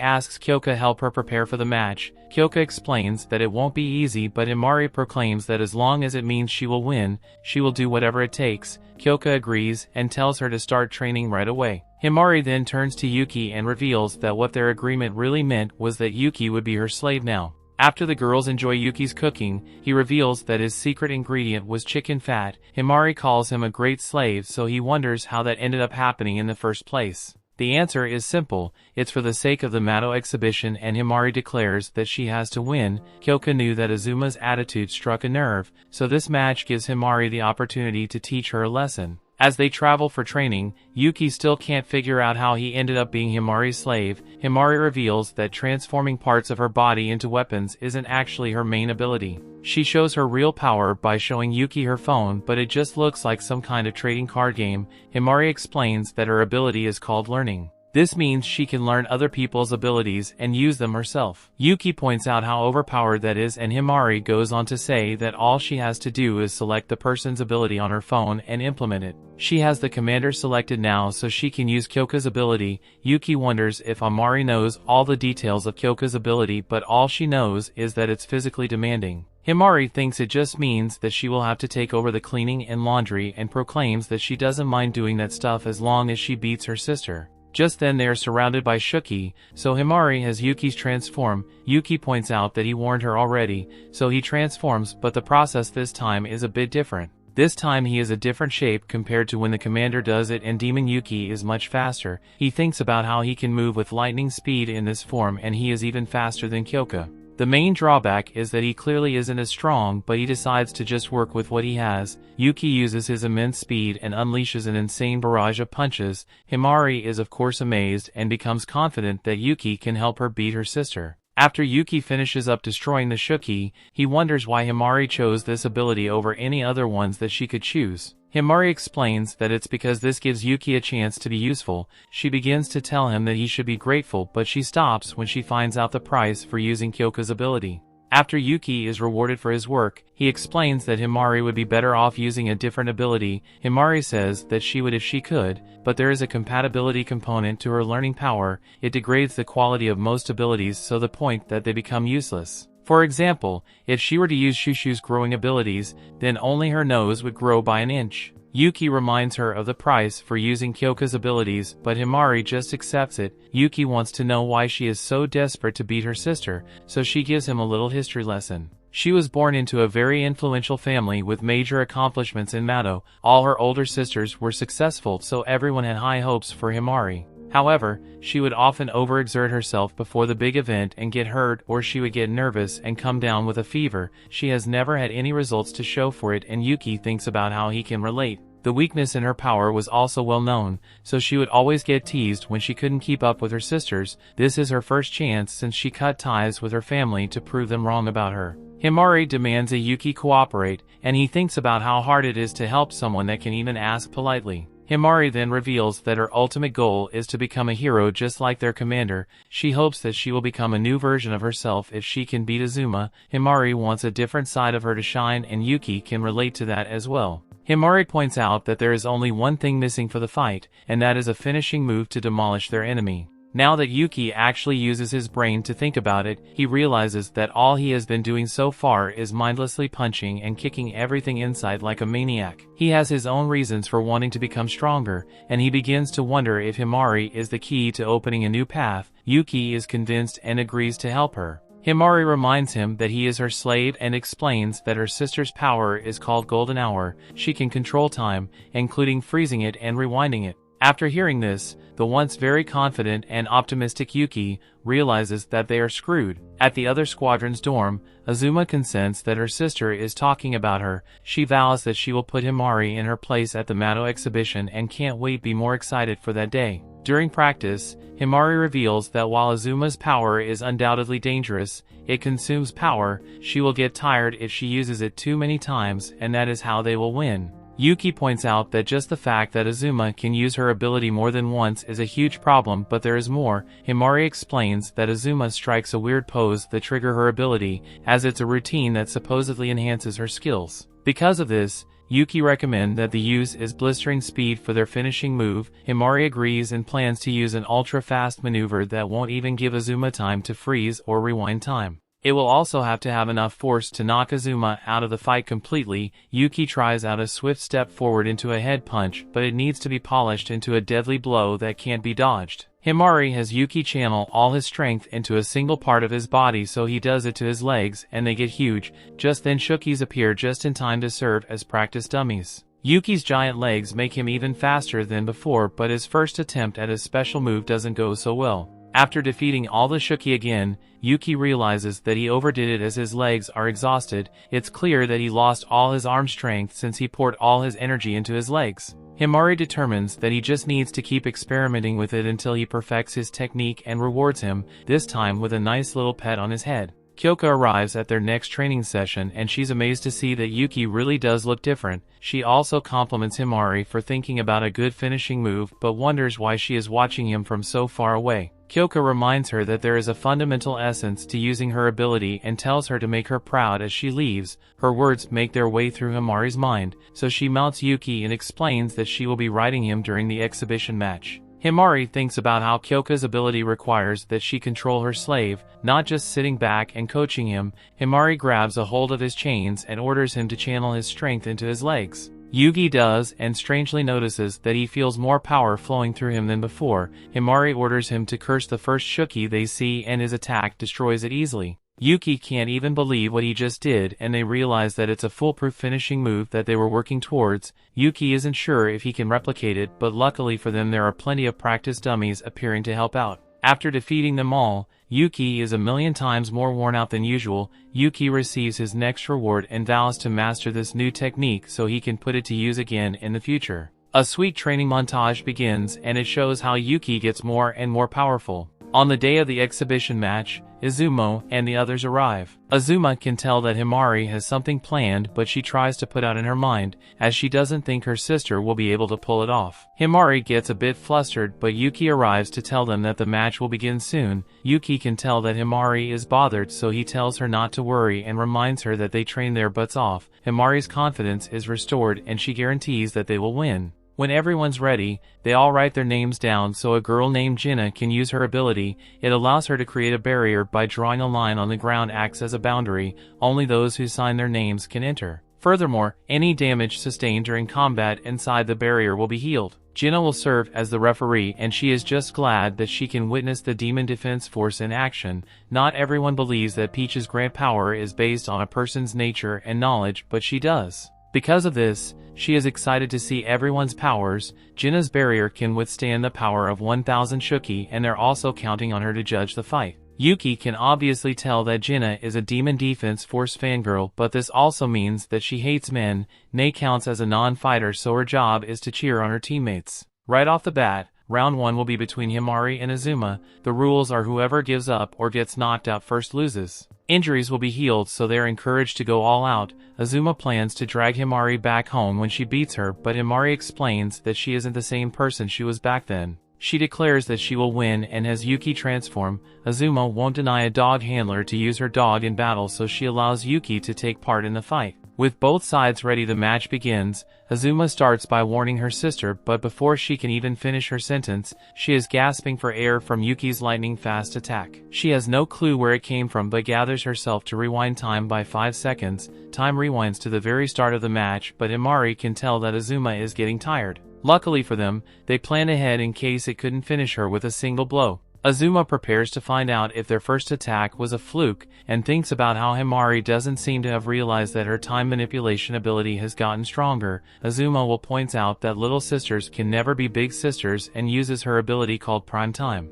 asks Kyouka help her prepare for the match. Kyouka explains that it won't be easy, but Himari proclaims that as long as it means she will win, she will do whatever it takes. Kyouka agrees and tells her to start training right away. Himari then turns to Yuuki and reveals that what their agreement really meant was that Yuuki would be her slave now. After the girls enjoy Yuki's cooking, he reveals that his secret ingredient was chicken fat. Himari calls him a great slave, so he wonders how that ended up happening in the first place. The answer is simple, it's for the sake of the Mato exhibition, and Himari declares that she has to win. Kyouka knew that Azuma's attitude struck a nerve, so this match gives Himari the opportunity to teach her a lesson. As they travel for training, Yuki still can't figure out how he ended up being Himari's slave. Himari reveals that transforming parts of her body into weapons isn't actually her main ability. She shows her real power by showing Yuki her phone, but it just looks like some kind of trading card game. Himari explains that her ability is called learning. This means she can learn other people's abilities and use them herself. Yuki points out how overpowered that is, and Himari goes on to say that all she has to do is select the person's ability on her phone and implement it. She has the commander selected now so she can use Kyouka's ability. Yuki wonders if Himari knows all the details of Kyouka's ability, but all she knows is that it's physically demanding. Himari thinks it just means that she will have to take over the cleaning and laundry, and proclaims that she doesn't mind doing that stuff as long as she beats her sister. Just then they are surrounded by Shuuki, so Himari has Yuki's transform. Yuki points out that he warned her already, so he transforms, but the process this time is a bit different. This time he is a different shape compared to when the commander does it, and Demon Yuki is much faster. He thinks about how he can move with lightning speed in this form, and he is even faster than Kyouka. The main drawback is that he clearly isn't as strong, but he decides to just work with what he has. Yuki uses his immense speed and unleashes an insane barrage of punches. Himari is of course amazed and becomes confident that Yuki can help her beat her sister. After Yuki finishes up destroying the Shuuki, he wonders why Himari chose this ability over any other ones that she could choose. Himari explains that it's because this gives Yuki a chance to be useful. She begins to tell him that he should be grateful, but she stops when she finds out the price for using Kyouka's ability. After Yuki is rewarded for his work, he explains that Himari would be better off using a different ability. Himari says that she would if she could, but there is a compatibility component to her learning power. It degrades the quality of most abilities so the point that they become useless. For example, if she were to use Shushu's growing abilities, then only her nose would grow by an inch. Yuki reminds her of the price for using Kyouka's abilities, but Himari just accepts it. Yuki wants to know why she is so desperate to beat her sister, so she gives him a little history lesson. She was born into a very influential family with major accomplishments in Mato. All her older sisters were successful, so everyone had high hopes for Himari. However, she would often overexert herself before the big event and get hurt, or she would get nervous and come down with a fever. She has never had any results to show for it, and Yuki thinks about how he can relate. The weakness in her power was also well known, so she would always get teased when she couldn't keep up with her sisters. This is her first chance since she cut ties with her family to prove them wrong about her. Himari demands that Yuki cooperate, and he thinks about how hard it is to help someone that can even ask politely. Himari then reveals that her ultimate goal is to become a hero just like their commander. She hopes that she will become a new version of herself if she can beat Azuma. Himari wants a different side of her to shine, and Yuki can relate to that as well. Himari points out that there is only one thing missing for the fight, and that is a finishing move to demolish their enemy. Now that Yuki actually uses his brain to think about it, he realizes that all he has been doing so far is mindlessly punching and kicking everything inside like a maniac. He has his own reasons for wanting to become stronger, and he begins to wonder if Himari is the key to opening a new path. Yuki is convinced and agrees to help her. Himari reminds him that he is her slave and explains that her sister's power is called Golden Hour. She can control time, including freezing it and rewinding it. After hearing this, the once very confident and optimistic Yuki realizes that they are screwed. At the other squadron's dorm, Azuma can sense that her sister is talking about her. She vows that she will put Himari in her place at the Mato exhibition and can't wait to be more excited for that day. During practice, Himari reveals that while Azuma's power is undoubtedly dangerous, it consumes power. She will get tired if she uses it too many times, and that is how they will win. Yuki points out that just the fact that Azuma can use her ability more than once is a huge problem, but there is more. Himari explains that Azuma strikes a weird pose that triggers her ability, as it's a routine that supposedly enhances her skills. Because of this, Yuki recommends that the use is blistering speed for their finishing move. Himari agrees and plans to use an ultra-fast maneuver that won't even give Azuma time to freeze or rewind time. It will also have to have enough force to knock Azuma out of the fight completely. Yuki tries out a swift step forward into a head punch, but it needs to be polished into a deadly blow that can't be dodged. Himari has Yuki channel all his strength into a single part of his body, so he does it to his legs, and they get huge. Just then Shuukis appear just in time to serve as practice dummies. Yuki's giant legs make him even faster than before, but his first attempt at his special move doesn't go so well. After defeating all the Shuuki again, Yuki realizes that he overdid it as his legs are exhausted. It's clear that he lost all his arm strength since he poured all his energy into his legs. Himari determines that he just needs to keep experimenting with it until he perfects his technique and rewards him, this time with a nice little pet on his head. Kyouka arrives at their next training session and she's amazed to see that Yuki really does look different. She also compliments Himari for thinking about a good finishing move but wonders why she is watching him from so far away. Kyouka reminds her that there is a fundamental essence to using her ability and tells her to make her proud as she leaves. Her words make their way through Himari's mind, so she mounts Yuki and explains that she will be riding him during the exhibition match. Himari thinks about how Kyouka's ability requires that she control her slave, not just sitting back and coaching him. Himari grabs a hold of his chains and orders him to channel his strength into his legs. Yugi does and strangely notices that he feels more power flowing through him than before. Himari orders him to curse the first Shuuki they see and his attack destroys it easily. Yuki can't even believe what he just did and they realize that it's a foolproof finishing move that they were working towards. Yuki isn't sure if he can replicate it, but luckily for them there are plenty of practice dummies appearing to help out. After defeating them all, Yuki is a million times more worn out than usual. Yuki receives his next reward and vows to master this new technique so he can put it to use again in the future. A sweet training montage begins and it shows how Yuki gets more and more powerful. On the day of the exhibition match, Izumo and the others arrive. Azuma can tell that Himari has something planned but she tries to put out in her mind, as she doesn't think her sister will be able to pull it off. Himari gets a bit flustered but Yuki arrives to tell them that the match will begin soon. Yuki can tell that Himari is bothered so he tells her not to worry and reminds her that they train their butts off. Himari's confidence is restored and she guarantees that they will win. When everyone's ready, they all write their names down so a girl named Jinna can use her ability. It allows her to create a barrier by drawing a line on the ground acts as a boundary. Only those who sign their names can enter. Furthermore, any damage sustained during combat inside the barrier will be healed. Jinna will serve as the referee and she is just glad that she can witness the Demon Defense Force in action. Not everyone believes that Peach's grant power is based on a person's nature and knowledge, but she does. Because of this, she is excited to see everyone's powers. Jinna's barrier can withstand the power of 1000 Shuuki and they're also counting on her to judge the fight. Yuki can obviously tell that Jinna is a Demon Defense Force fangirl, but this also means that she hates men. Nei counts as a non-fighter so her job is to cheer on her teammates. Right off the bat, round 1 will be between Himari and Azuma. The rules are whoever gives up or gets knocked out first loses. Injuries will be healed so they're encouraged to go all out. Azuma plans to drag Himari back home when she beats her, but Himari explains that she isn't the same person she was back then. She declares that she will win and has Yuki transform. Azuma won't deny a dog handler to use her dog in battle so she allows Yuki to take part in the fight. With both sides ready, the match begins. Azuma starts by warning her sister, but before she can even finish her sentence, she is gasping for air from Yuki's lightning-fast attack. She has no clue where it came from but gathers herself to rewind time by 5 seconds. Time rewinds to the very start of the match, but Himari can tell that Azuma is getting tired. Luckily for them, they plan ahead in case it couldn't finish her with a single blow. Azuma prepares to find out if their first attack was a fluke, and thinks about how Himari doesn't seem to have realized that her time manipulation ability has gotten stronger. Azuma will point out that little sisters can never be big sisters and uses her ability called Prime Time.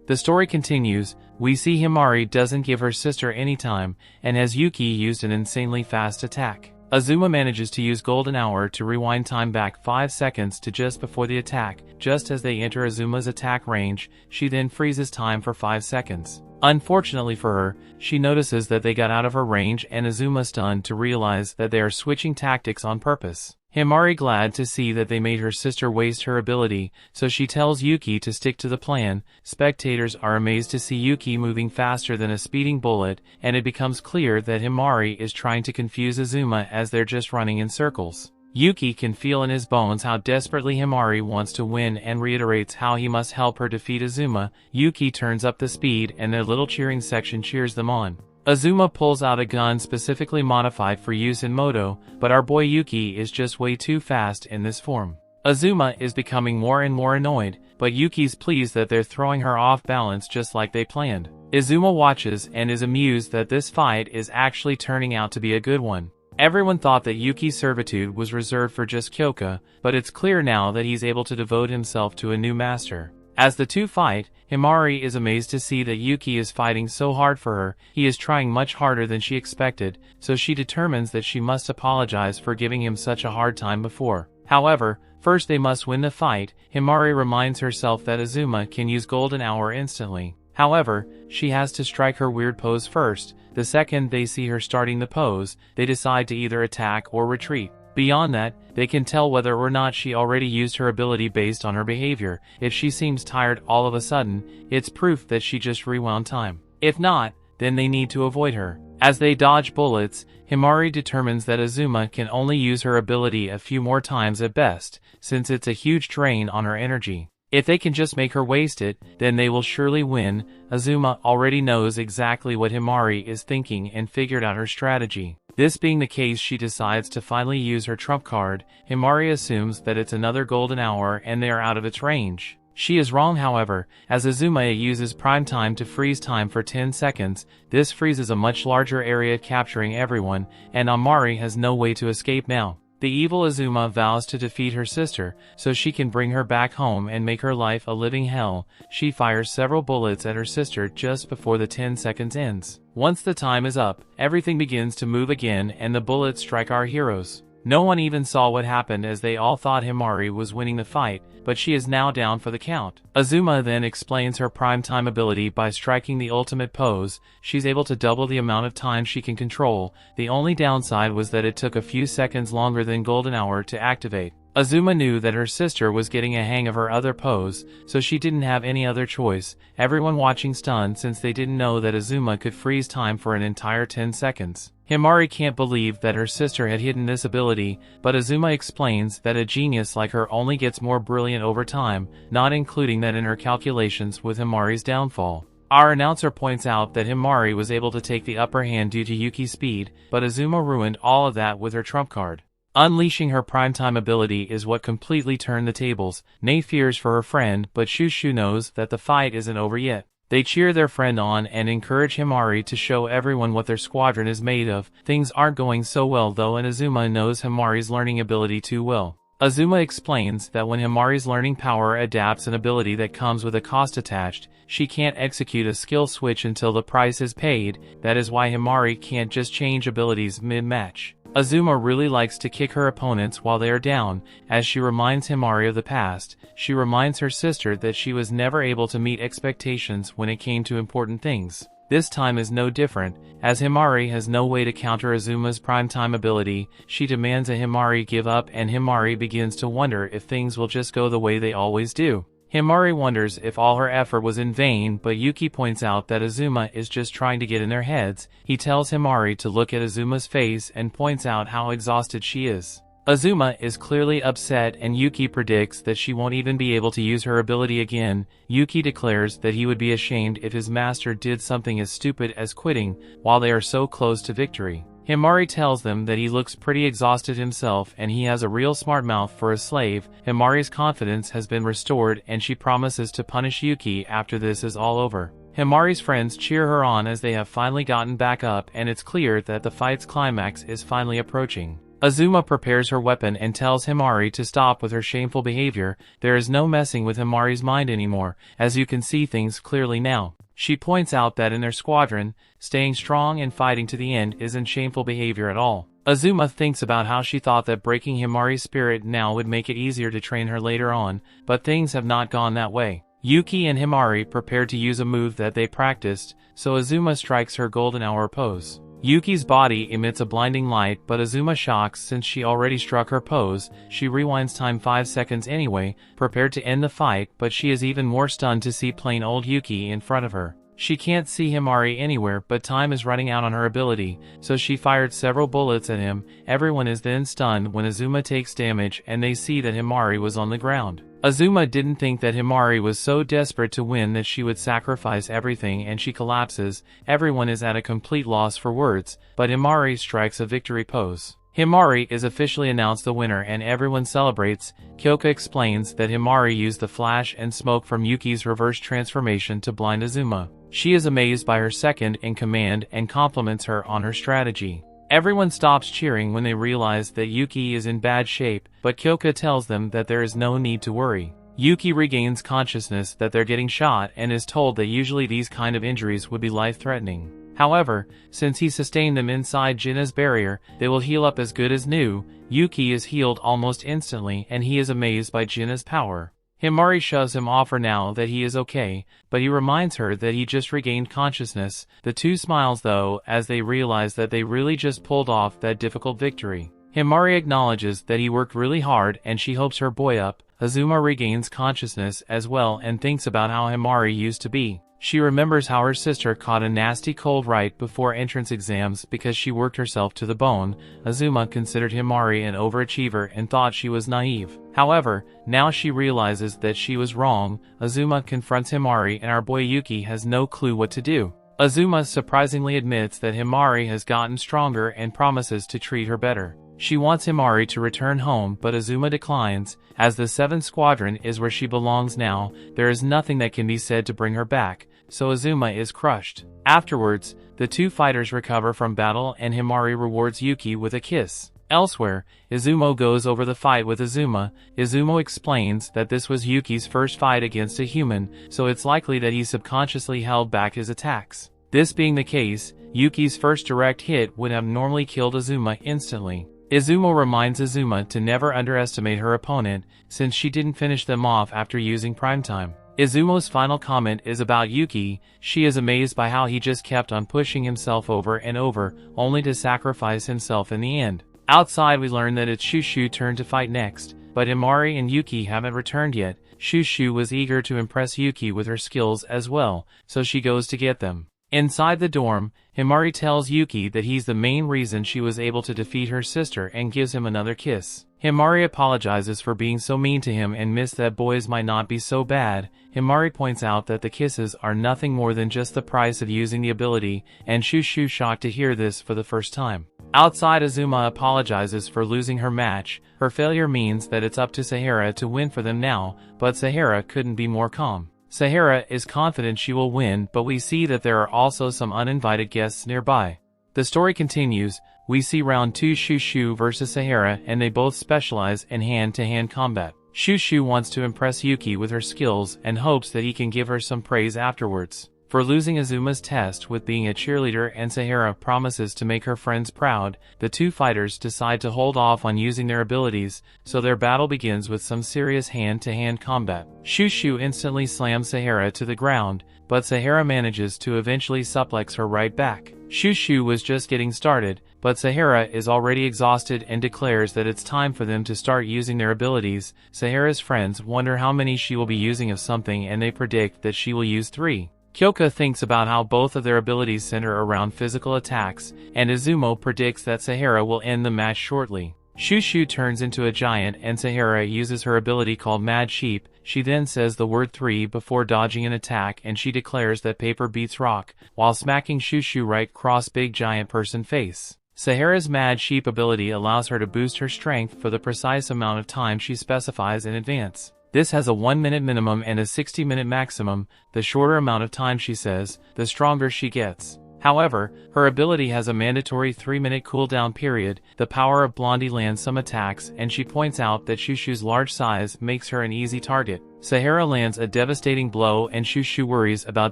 The story continues. We see Himari doesn't give her sister any time, and has Yuki used an insanely fast attack. Azuma manages to use Golden Hour to rewind time back 5 seconds to just before the attack. Just as they enter Azuma's attack range, she then freezes time for 5 seconds. Unfortunately for her, she notices that they got out of her range and Azuma stunned to realize that they are switching tactics on purpose. Himari glad to see that they made her sister waste her ability, so she tells Yuki to stick to the plan. Spectators are amazed to see Yuki moving faster than a speeding bullet, and it becomes clear that Himari is trying to confuse Azuma as they're just running in circles. Yuki can feel in his bones how desperately Himari wants to win and reiterates how he must help her defeat Azuma. Yuki turns up the speed and their little cheering section cheers them on. Azuma pulls out a gun specifically modified for use in Mato, but our boy Yuki is just way too fast in this form. Azuma is becoming more and more annoyed, but Yuki's pleased that they're throwing her off balance just like they planned. Azuma watches and is amused that this fight is actually turning out to be a good one. Everyone thought that Yuki's servitude was reserved for just Kyouka, but it's clear now that he's able to devote himself to a new master. As the two fight, Himari is amazed to see that Yuki is fighting so hard for her. He is trying much harder than she expected, so she determines that she must apologize for giving him such a hard time before. However, first they must win the fight. Himari reminds herself that Azuma can use Golden Hour instantly. However, she has to strike her weird pose first. The second they see her starting the pose, they decide to either attack or retreat. Beyond that, they can tell whether or not she already used her ability based on her behavior. If she seems tired all of a sudden, it's proof that she just rewound time. If not, then they need to avoid her. As they dodge bullets, Himari determines that Azuma can only use her ability a few more times at best, since it's a huge drain on her energy. If they can just make her waste it, then they will surely win. Azuma already knows exactly what Himari is thinking and figured out her strategy. This being the case, she decides to finally use her trump card. Himari assumes that it's another Golden Hour and they are out of its range. She is wrong, however, as Azuma uses prime time to freeze time for 10 seconds. This freezes a much larger area, capturing everyone, and Amari has no way to escape now. The evil Azuma vows to defeat her sister, so she can bring her back home and make her life a living hell. She fires several bullets at her sister just before the 10 seconds ends. Once the time is up, everything begins to move again and the bullets strike our heroes. No one even saw what happened, as they all thought Himari was winning the fight, but she is now down for the count. Azuma then explains her prime time ability by striking the ultimate pose. She's able to double the amount of time she can control. The only downside was that it took a few seconds longer than Golden Hour to activate. Azuma knew that her sister was getting a hang of her other pose, so she didn't have any other choice. Everyone watching stunned, since they didn't know that Azuma could freeze time for an entire 10 seconds. Himari can't believe that her sister had hidden this ability, but Azuma explains that a genius like her only gets more brilliant over time, not including that in her calculations with Himari's downfall. Our announcer points out that Himari was able to take the upper hand due to Yuki's speed, but Azuma ruined all of that with her trump card. Unleashing her primetime ability is what completely turned the tables. Nei fears for her friend, but Shushu knows that the fight isn't over yet. They cheer their friend on and encourage Himari to show everyone what their squadron is made of. Things aren't going so well though, and Azuma knows Himari's learning ability too well. Azuma explains that when Himari's learning power adapts an ability that comes with a cost attached, she can't execute a skill switch until the price is paid. That is why Himari can't just change abilities mid-match. Azuma really likes to kick her opponents while they are down, as she reminds Himari of the past. She reminds her sister that she was never able to meet expectations when it came to important things. This time is no different, as Himari has no way to counter Azuma's primetime ability. She demands that Himari give up, and Himari begins to wonder if things will just go the way they always do. Himari wonders if all her effort was in vain, but Yuki points out that Azuma is just trying to get in their heads. He tells Himari to look at Azuma's face and points out how exhausted she is. Azuma is clearly upset, and Yuki predicts that she won't even be able to use her ability again. Yuki declares that he would be ashamed if his master did something as stupid as quitting while they are so close to victory. Himari tells them that he looks pretty exhausted himself and he has a real smart mouth for a slave. Himari's confidence has been restored and she promises to punish Yuki after this is all over. Himari's friends cheer her on as they have finally gotten back up, and it's clear that the fight's climax is finally approaching. Azuma prepares her weapon and tells Himari to stop with her shameful behavior. There is no messing with Himari's mind anymore, as you can see things clearly now. She points out that in their squadron, staying strong and fighting to the end isn't shameful behavior at all. Azuma thinks about how she thought that breaking Himari's spirit now would make it easier to train her later on, but things have not gone that way. Yuki and Himari prepare to use a move that they practiced, so Azuma strikes her golden hour pose. Yuki's body emits a blinding light, but Azuma shocks since she already struck her pose. She rewinds time 5 seconds anyway, prepared to end the fight, but she is even more stunned to see plain old Yuki in front of her. She can't see Himari anywhere, but time is running out on her ability, so she fired several bullets at him. Everyone is then stunned when Azuma takes damage and they see that Himari was on the ground. Azuma didn't think that Himari was so desperate to win that she would sacrifice everything, and she collapses. Everyone is at a complete loss for words, but Himari strikes a victory pose. Himari is officially announced the winner and everyone celebrates. Kyouka explains that Himari used the flash and smoke from Yuki's reverse transformation to blind Azuma. She is amazed by her second in command and compliments her on her strategy. Everyone stops cheering when they realize that Yuuki is in bad shape, but Kyouka tells them that there is no need to worry. Yuuki regains consciousness that they're getting shot and is told that usually these kind of injuries would be life-threatening. However, since he sustained them inside Jinna's barrier, they will heal up as good as new. Yuuki is healed almost instantly and he is amazed by Jinna's power. Himari shoves him off her now that he is okay, but he reminds her that he just regained consciousness. The two smiles though, as they realize that they really just pulled off that difficult victory. Himari acknowledges that he worked really hard and she hopes her boy up. Azuma regains consciousness as well and thinks about how Himari used to be. She remembers how her sister caught a nasty cold right before entrance exams because she worked herself to the bone. Azuma considered Himari an overachiever and thought she was naive. However, now she realizes that she was wrong. Azuma confronts Himari and our boy Yuki has no clue what to do. Azuma surprisingly admits that Himari has gotten stronger and promises to treat her better. She wants Himari to return home, but Azuma declines. As the 7th Squadron is where she belongs now, there is nothing that can be said to bring her back, so Azuma is crushed. Afterwards, the two fighters recover from battle and Himari rewards Yuki with a kiss. Elsewhere, Izumo goes over the fight with Azuma. Izumo explains that this was Yuki's first fight against a human, so it's likely that he subconsciously held back his attacks. This being the case, Yuki's first direct hit would have normally killed Azuma instantly. Izumo reminds Azuma to never underestimate her opponent, since she didn't finish them off after using primetime. Izumo's final comment is about Yuki. She is amazed by how he just kept on pushing himself over and over, only to sacrifice himself in the end. Outside we learn that it's Shushu turn to fight next, but Himari and Yuki haven't returned yet. Shushu was eager to impress Yuki with her skills as well, so she goes to get them. Inside the dorm, Himari tells Yuki that he's the main reason she was able to defeat her sister and gives him another kiss. Himari apologizes for being so mean to him and admits that boys might not be so bad. Himari points out that the kisses are nothing more than just the price of using the ability, and Shushu shocked to hear this for the first time. Outside, Azuma apologizes for losing her match. Her failure means that it's up to Sahara to win for them now, but Sahara couldn't be more calm. Sahara is confident she will win, but we see that there are also some uninvited guests nearby. The story continues. We see round 2 Shushu versus Sahara, and they both specialize in hand-to-hand combat. Shushu wants to impress Yuki with her skills and hopes that he can give her some praise afterwards. For losing Azuma's test with being a cheerleader, and Sahara promises to make her friends proud, the two fighters decide to hold off on using their abilities, so their battle begins with some serious hand-to-hand combat. Shushu instantly slams Sahara to the ground, but Sahara manages to eventually suplex her right back. Shushu was just getting started, but Sahara is already exhausted and declares that it's time for them to start using their abilities. Sahara's friends wonder how many she will be using of something and they predict that she will use 3. Kyouka thinks about how both of their abilities center around physical attacks, and Izumo predicts that Sahara will end the match shortly. Shushu turns into a giant and Sahara uses her ability called Mad Sheep. She then says the word 3 before dodging an attack and she declares that paper beats rock, while smacking Shushu right across big giant person face. Sahara's Mad Sheep ability allows her to boost her strength for the precise amount of time she specifies in advance. This has a 1-minute minimum and a 60-minute maximum. The shorter amount of time she says, the stronger she gets. However, her ability has a mandatory 3-minute cooldown period. The power of Blondie lands some attacks, and she points out that Shushu's large size makes her an easy target. Sahara lands a devastating blow and Shushu worries about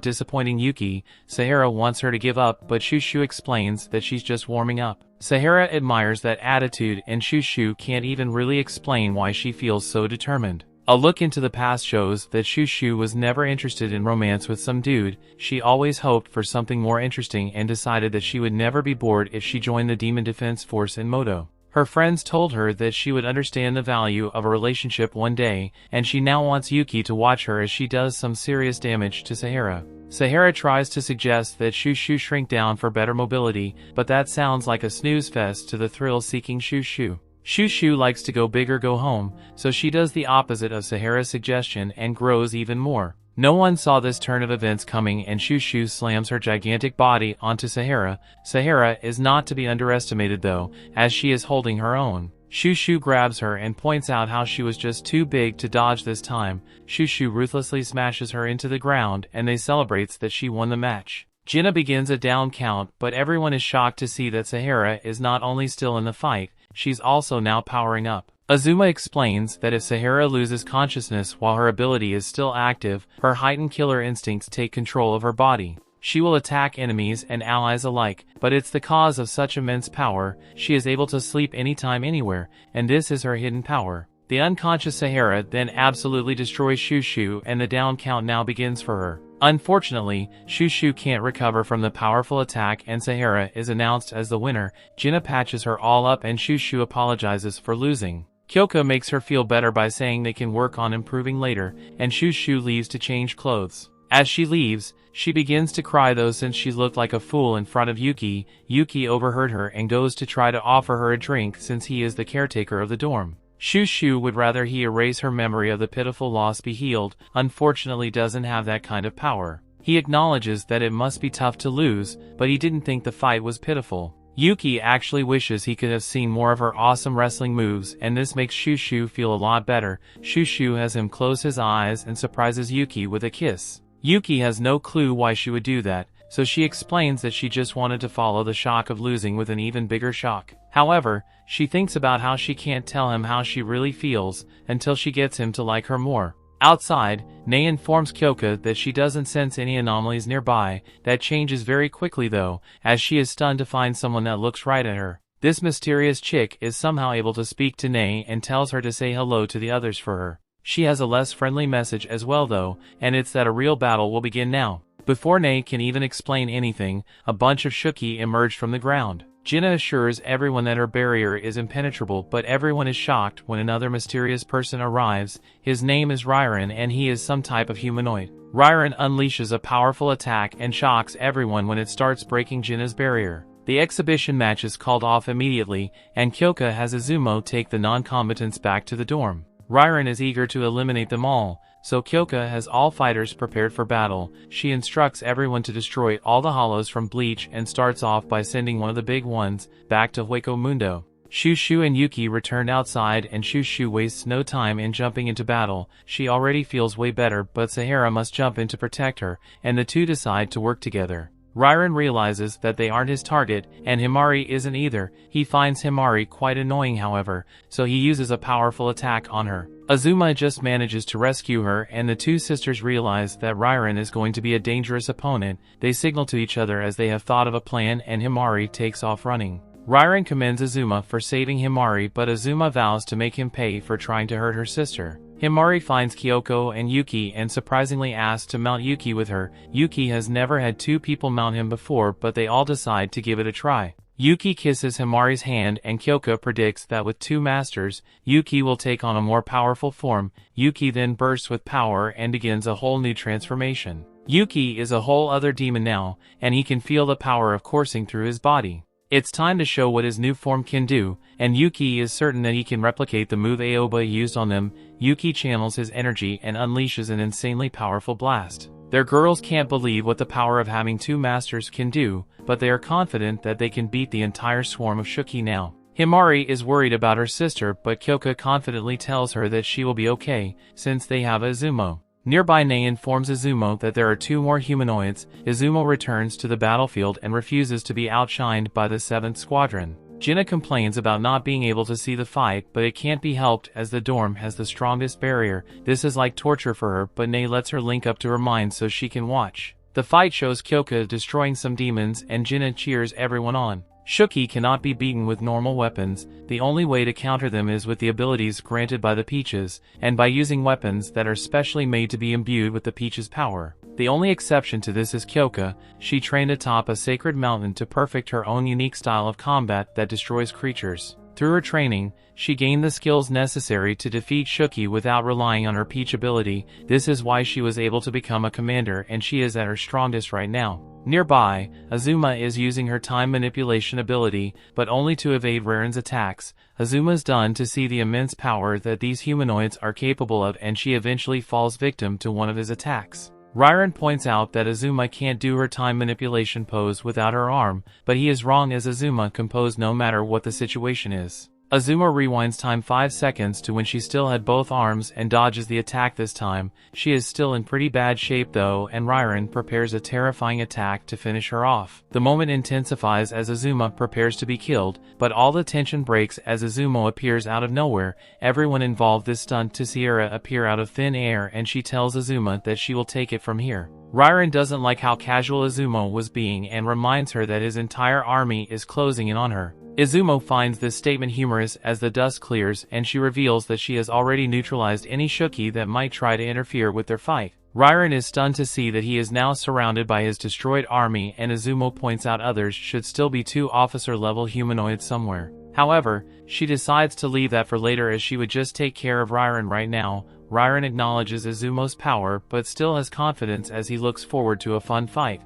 disappointing Yuki. Sahara wants her to give up, but Shushu explains that she's just warming up. Sahara admires that attitude and Shushu can't even really explain why she feels so determined. A look into the past shows that Shushu was never interested in romance with some dude. She always hoped for something more interesting and decided that she would never be bored if she joined the Demon Defense Force in Mato. Her friends told her that she would understand the value of a relationship one day, and she now wants Yuki to watch her as she does some serious damage to Sahara. Sahara tries to suggest that Shushu shrink down for better mobility, but that sounds like a snooze fest to the thrill-seeking Shushu. Shushu likes to go big or go home, so she does the opposite of Sahara's suggestion and grows even more. No one saw this turn of events coming and Shushu slams her gigantic body onto Sahara. Sahara is not to be underestimated though, as she is holding her own. Shushu grabs her and points out how she was just too big to dodge this time. Shushu ruthlessly smashes her into the ground and they celebrates that she won the match. Jinna begins a down count, but everyone is shocked to see that Sahara is not only still in the fight, she's also now powering up. Azuma explains that if Sahara loses consciousness while her ability is still active, her heightened killer instincts take control of her body. She will attack enemies and allies alike, but it's the cause of such immense power, she is able to sleep anytime anywhere, and this is her hidden power. The unconscious Sahara then absolutely destroys Shushu and the down count now begins for her. Unfortunately, Shushu can't recover from the powerful attack and Sahara is announced as the winner. Jinna patches her all up and Shushu apologizes for losing. Kyouka makes her feel better by saying they can work on improving later, and Shushu leaves to change clothes. As she leaves, she begins to cry though since she looked like a fool in front of Yuki. Yuki overheard her and goes to try to offer her a drink since he is the caretaker of the dorm. Shushu would rather he erase her memory of the pitiful loss be healed, unfortunately doesn't have that kind of power. He acknowledges that it must be tough to lose, but he didn't think the fight was pitiful. Yuki actually wishes he could have seen more of her awesome wrestling moves and this makes Shushu feel a lot better. Shushu has him close his eyes and surprises Yuki with a kiss. Yuki has no clue why she would do that, so she explains that she just wanted to follow the shock of losing with an even bigger shock. However, she thinks about how she can't tell him how she really feels until she gets him to like her more. Outside, Nei informs Kyouka that she doesn't sense any anomalies nearby. That changes very quickly though, as she is stunned to find someone that looks right at her. This mysterious chick is somehow able to speak to Nei and tells her to say hello to the others for her. She has a less friendly message as well though, and it's that a real battle will begin now. Before Nei can even explain anything, a bunch of Shuuki emerge from the ground. Jinna assures everyone that her barrier is impenetrable, but everyone is shocked when another mysterious person arrives. His name is Ryren and he is some type of humanoid. Ryren unleashes a powerful attack and shocks everyone when it starts breaking Jinna's barrier. The exhibition match is called off immediately, and Kyouka has Izumo take the non-combatants back to the dorm. Ryren is eager to eliminate them all, so Kyouka has all fighters prepared for battle. She instructs everyone to destroy all the hollows from Bleach and starts off by sending one of the big ones back to Hueco Mundo. Shushu and Yuki return outside and Shushu wastes no time in jumping into battle. She already feels way better, but Sahara must jump in to protect her, and the two decide to work together. Ryren realizes that they aren't his target, and Himari isn't either. He finds Himari quite annoying however, so he uses a powerful attack on her. Azuma just manages to rescue her and the two sisters realize that Ryren is going to be a dangerous opponent. They signal to each other as they have thought of a plan and Himari takes off running. Ryren commends Azuma for saving Himari, but Azuma vows to make him pay for trying to hurt her sister. Himari finds Kyoko and Yuki and surprisingly asks to mount Yuki with her. Yuki has never had two people mount him before, but they all decide to give it a try. Yuki kisses Himari's hand and Kyouka predicts that with two masters, Yuki will take on a more powerful form. Yuki then bursts with power and begins a whole new transformation. Yuki is a whole other demon now, and he can feel the power of coursing through his body. It's time to show what his new form can do, and Yuki is certain that he can replicate the move Aoba used on them. Yuki channels his energy and unleashes an insanely powerful blast. Their girls can't believe what the power of having two masters can do, but they are confident that they can beat the entire swarm of Shuuki now. Himari is worried about her sister, but Kyouka confidently tells her that she will be okay, since they have Izumo. Nearby Nei informs Izumo that there are two more humanoids. Izumo returns to the battlefield and refuses to be outshined by the 7th Squadron. Jinna complains about not being able to see the fight, but it can't be helped as the dorm has the strongest barrier. This is like torture for her, but Nei lets her link up to her mind so she can watch. The fight shows Kyouka destroying some demons and Jinna cheers everyone on. Shuuki cannot be beaten with normal weapons. The only way to counter them is with the abilities granted by the Peaches, and by using weapons that are specially made to be imbued with the Peaches' power. The only exception to this is Kyouka. She trained atop a sacred mountain to perfect her own unique style of combat that destroys creatures. Through her training, she gained the skills necessary to defeat Shuuki without relying on her Peach ability. This is why she was able to become a commander and she is at her strongest right now. Nearby, Azuma is using her time manipulation ability, but only to evade Ryren's attacks. Azuma's done to see the immense power that these humanoids are capable of and she eventually falls victim to one of his attacks. Ryren points out that Azuma can't do her time manipulation pose without her arm, but he is wrong as Azuma can pose no matter what the situation is. Azuma rewinds time 5 seconds to when she still had both arms and dodges the attack this time. She is still in pretty bad shape though, and Ryren prepares a terrifying attack to finish her off. The moment intensifies as Azuma prepares to be killed, but all the tension breaks as Azuma appears out of nowhere. Everyone involved is stunned to see Sierra appear out of thin air, and she tells Azuma that she will take it from here. Ryren doesn't like how casual Azuma was being and reminds her that his entire army is closing in on her. Izumo finds this statement humorous as the dust clears and she reveals that she has already neutralized any Shuuki that might try to interfere with their fight. Ryren is stunned to see that he is now surrounded by his destroyed army, and Izumo points out others should still be 2 officer-level humanoids somewhere. However, she decides to leave that for later as she would just take care of Ryren right now. Ryren acknowledges Izumo's power but still has confidence as he looks forward to a fun fight.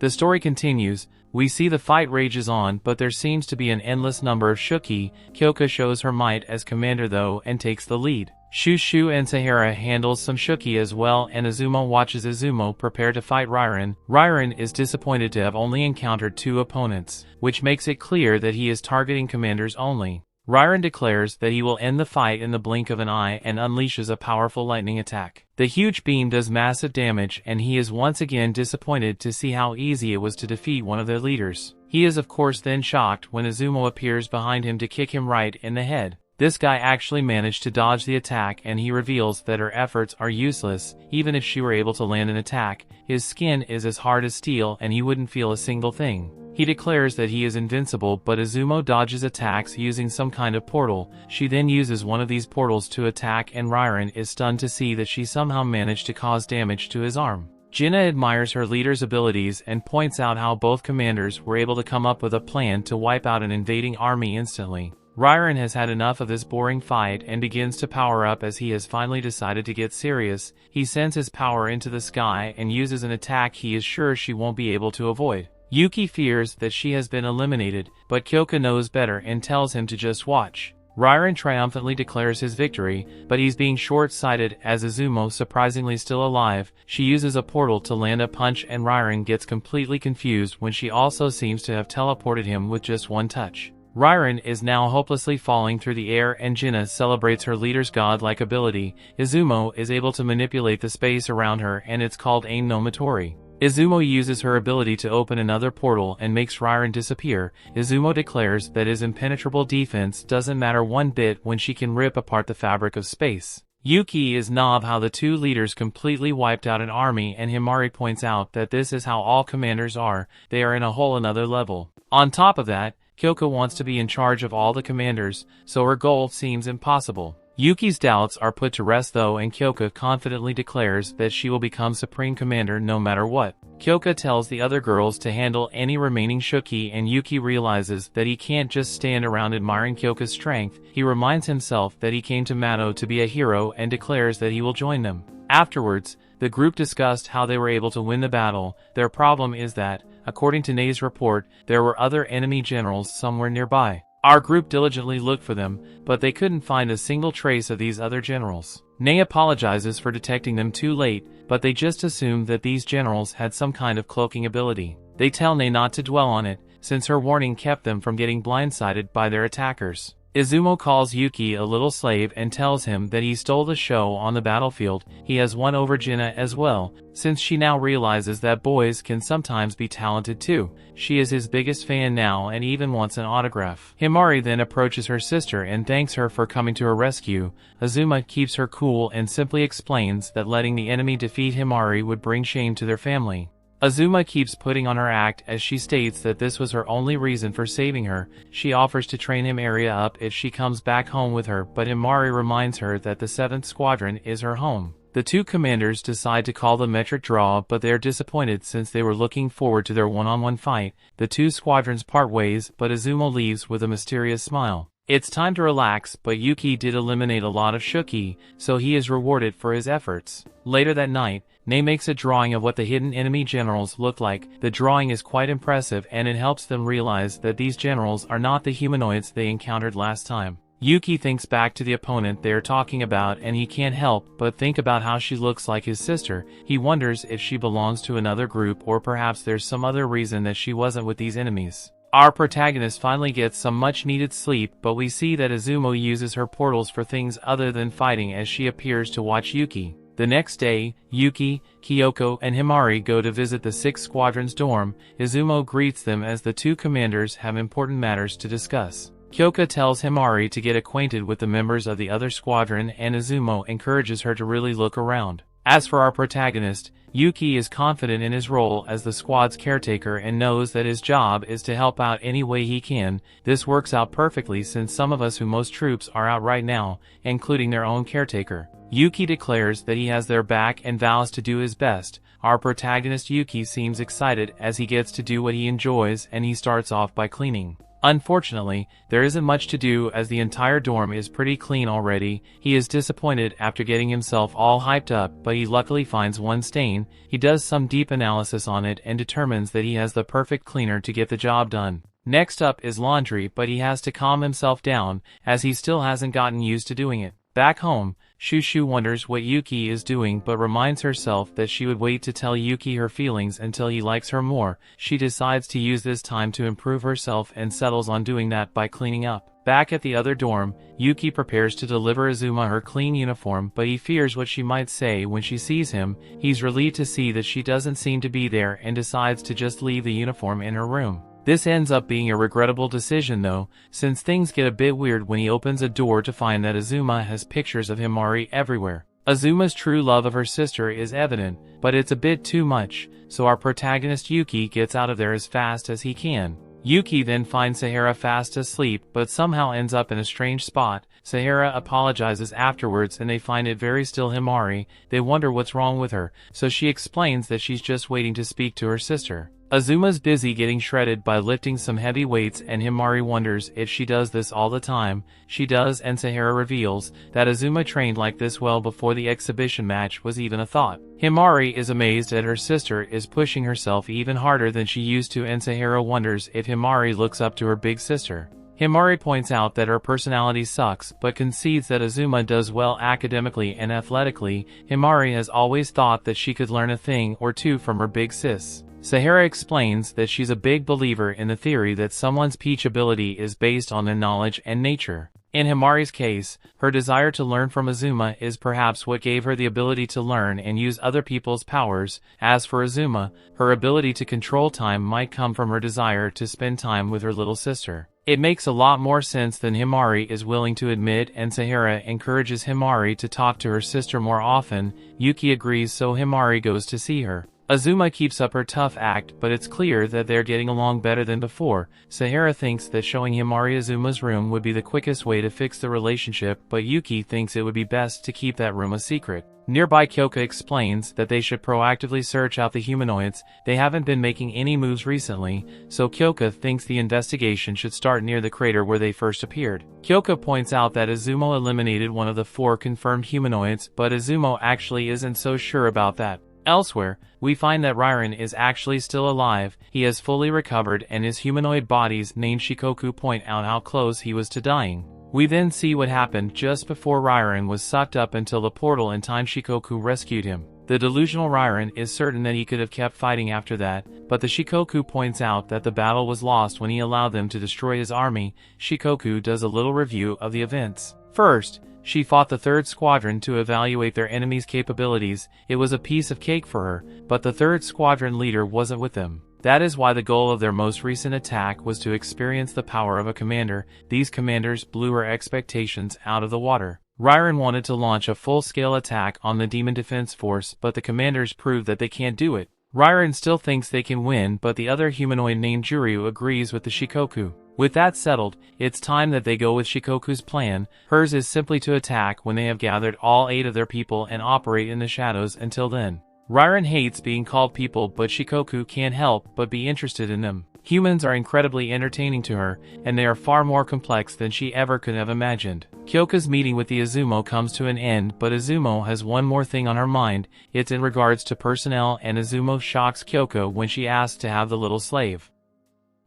The story continues. We see the fight rages on, but there seems to be an endless number of Shuuki. Kyouka shows her might as commander though and takes the lead. Shushu and Sahara handles some Shuuki as well, and Azuma watches Izumo prepare to fight Ryren. Ryren is disappointed to have only encountered 2 opponents, which makes it clear that he is targeting commanders only. Ryren declares that he will end the fight in the blink of an eye and unleashes a powerful lightning attack. The huge beam does massive damage, and he is once again disappointed to see how easy it was to defeat one of their leaders. He is of course then shocked when Izumo appears behind him to kick him right in the head. This guy actually managed to dodge the attack, and he reveals that her efforts are useless. Even if she were able to land an attack, his skin is as hard as steel and he wouldn't feel a single thing. He declares that he is invincible, but Izumo dodges attacks using some kind of portal. She then uses one of these portals to attack, and Ryren is stunned to see that she somehow managed to cause damage to his arm. Jinna admires her leader's abilities and points out how both commanders were able to come up with a plan to wipe out an invading army instantly. Ryren has had enough of this boring fight and begins to power up as he has finally decided to get serious. He sends his power into the sky and uses an attack he is sure she won't be able to avoid. Yuki fears that she has been eliminated, but Kyouka knows better and tells him to just watch. Ryren triumphantly declares his victory, but he's being short-sighted as Izumo, surprisingly still alive. She uses a portal to land a punch, and Ryren gets completely confused when she also seems to have teleported him with just one touch. Ryren is now hopelessly falling through the air, and Jinna celebrates her leader's godlike ability. Izumo is able to manipulate the space around her, and it's called Ain no Matori. Izumo uses her ability to open another portal and makes Ryren disappear. Izumo declares that his impenetrable defense doesn't matter one bit when she can rip apart the fabric of space. Yuki is naw of how the 2 leaders completely wiped out an army, and Himari points out that this is how all commanders are. They are in a whole another level. On top of that, Kyouka wants to be in charge of all the commanders, so her goal seems impossible. Yuki's doubts are put to rest though, and Kyouka confidently declares that she will become supreme commander no matter what. Kyouka tells the other girls to handle any remaining Shuuki, and Yuki realizes that he can't just stand around admiring Kyouka's strength. He reminds himself that he came to Mato to be a hero and declares that he will join them. Afterwards, the group discussed how they were able to win the battle. Their problem is that, according to Nei's report, there were other enemy generals somewhere nearby. Our group diligently looked for them, but they couldn't find a single trace of these other generals. Nei apologizes for detecting them too late, but they just assumed that these generals had some kind of cloaking ability. They tell Nei not to dwell on it, since her warning kept them from getting blindsided by their attackers. Izumo calls Yuki a little slave and tells him that he stole the show on the battlefield. He has won over Jinna as well, since she now realizes that boys can sometimes be talented too. She is his biggest fan now and even wants an autograph. Himari then approaches her sister and thanks her for coming to her rescue. Azuma keeps her cool and simply explains that letting the enemy defeat Himari would bring shame to their family. Azuma keeps putting on her act as she states that this was her only reason for saving her. She offers to train him area up if she comes back home with her, but Himari reminds her that the 7th Squadron is her home. The 2 commanders decide to call the metric draw, but they are disappointed since they were looking forward to their one-on-one fight. The 2 squadrons part ways, but Azuma leaves with a mysterious smile. It's time to relax, but Yuki did eliminate a lot of Shuuki, so he is rewarded for his efforts. Later that night, Nei makes a drawing of what the hidden enemy generals look like. The drawing is quite impressive, and it helps them realize that these generals are not the humanoids they encountered last time. Yuki thinks back to the opponent they are talking about, and he can't help but think about how she looks like his sister. He wonders if she belongs to another group, or perhaps there's some other reason that she wasn't with these enemies. Our protagonist finally gets some much-needed sleep, but we see that Izumo uses her portals for things other than fighting as she appears to watch Yuki. The next day, Yuki, Kyoko, and Himari go to visit the 6th Squadron's dorm. Izumo greets them as the two commanders have important matters to discuss. Kyouka tells Himari to get acquainted with the members of the other squadron, and Izumo encourages her to really look around. As for our protagonist, Yuki is confident in his role as the squad's caretaker and knows that his job is to help out any way he can. This works out perfectly since some of us who most troops are out right now, including their own caretaker. Yuki declares that he has their back and vows to do his best. Our protagonist Yuki seems excited as he gets to do what he enjoys, and he starts off by cleaning. Unfortunately, there isn't much to do as the entire dorm is pretty clean already. He is disappointed after getting himself all hyped up, but he luckily finds one stain. He does some deep analysis on it and determines that he has the perfect cleaner to get the job done. Next up is laundry, but he has to calm himself down as he still hasn't gotten used to doing it. Back home, Shushu wonders what Yuki is doing but reminds herself that she would wait to tell Yuki her feelings until he likes her more. She decides to use this time to improve herself and settles on doing that by cleaning up. Back at the other dorm, Yuki prepares to deliver Izuma her clean uniform, but he fears what she might say when she sees him. He's relieved to see that she doesn't seem to be there and decides to just leave the uniform in her room. This ends up being a regrettable decision though, since things get a bit weird when he opens a door to find that Izuma has pictures of Himari everywhere. Izuma's true love of her sister is evident, but it's a bit too much, so our protagonist Yuki gets out of there as fast as he can. Yuki then finds Sahara fast asleep but somehow ends up in a strange spot. Sahara apologizes afterwards and they find it very still Himari. They wonder what's wrong with her, so she explains that she's just waiting to speak to her sister. Izuma's busy getting shredded by lifting some heavy weights and Himari wonders if she does this all the time. She does, and Sahara reveals that Izuma trained like this well before the exhibition match was even a thought. Himari is amazed that her sister is pushing herself even harder than she used to, and Sahara wonders if Himari looks up to her big sister. Himari points out that her personality sucks, but concedes that Izuma does well academically and athletically. Himari has always thought that she could learn a thing or two from her big sis. Sahara explains that she's a big believer in the theory that someone's peach ability is based on their knowledge and nature. In Himari's case, her desire to learn from Izuma is perhaps what gave her the ability to learn and use other people's powers. As for Izuma, her ability to control time might come from her desire to spend time with her little sister. It makes a lot more sense than Himari is willing to admit, and Sahara encourages Himari to talk to her sister more often. Yuki agrees, so Himari goes to see her. Izuma keeps up her tough act, but it's clear that they're getting along better than before. Sahara thinks that showing Himari Izuma's room would be the quickest way to fix the relationship, but Yuki thinks it would be best to keep that room a secret. Nearby, Kyouka explains that they should proactively search out the humanoids. They haven't been making any moves recently, so Kyouka thinks the investigation should start near the crater where they first appeared. Kyouka points out that Izumo eliminated one of the 4 confirmed humanoids, but Izumo actually isn't so sure about that. Elsewhere, we find that Ryren is actually still alive. He has fully recovered, and his humanoid bodies named Shikoku point out how close he was to dying. We then see what happened just before Ryren was sucked up until the portal in time Shikoku rescued him. The delusional Ryren is certain that he could have kept fighting after that, but the Shikoku points out that the battle was lost when he allowed them to destroy his army. Shikoku does a little review of the events. First, she fought the 3rd Squadron to evaluate their enemy's capabilities. It was a piece of cake for her, but the 3rd Squadron leader wasn't with them. That is why the goal of their most recent attack was to experience the power of a commander. These commanders blew her expectations out of the water. Ryren wanted to launch a full-scale attack on the Demon Defense Force, but the commanders proved that they can't do it. Ryren still thinks they can win, but the other humanoid named Juryu agrees with the Shikoku. With that settled, it's time that they go with Shikoku's plan. Hers is simply to attack when they have gathered all 8 of their people and operate in the shadows until then. Ryren hates being called people, but Shikoku can't help but be interested in them. Humans are incredibly entertaining to her, and they are far more complex than she ever could have imagined. Kyouka's meeting with the Izumo comes to an end, but Izumo has one more thing on her mind. It's in regards to personnel, and Izumo shocks Kyouka when she asks to have the little slave.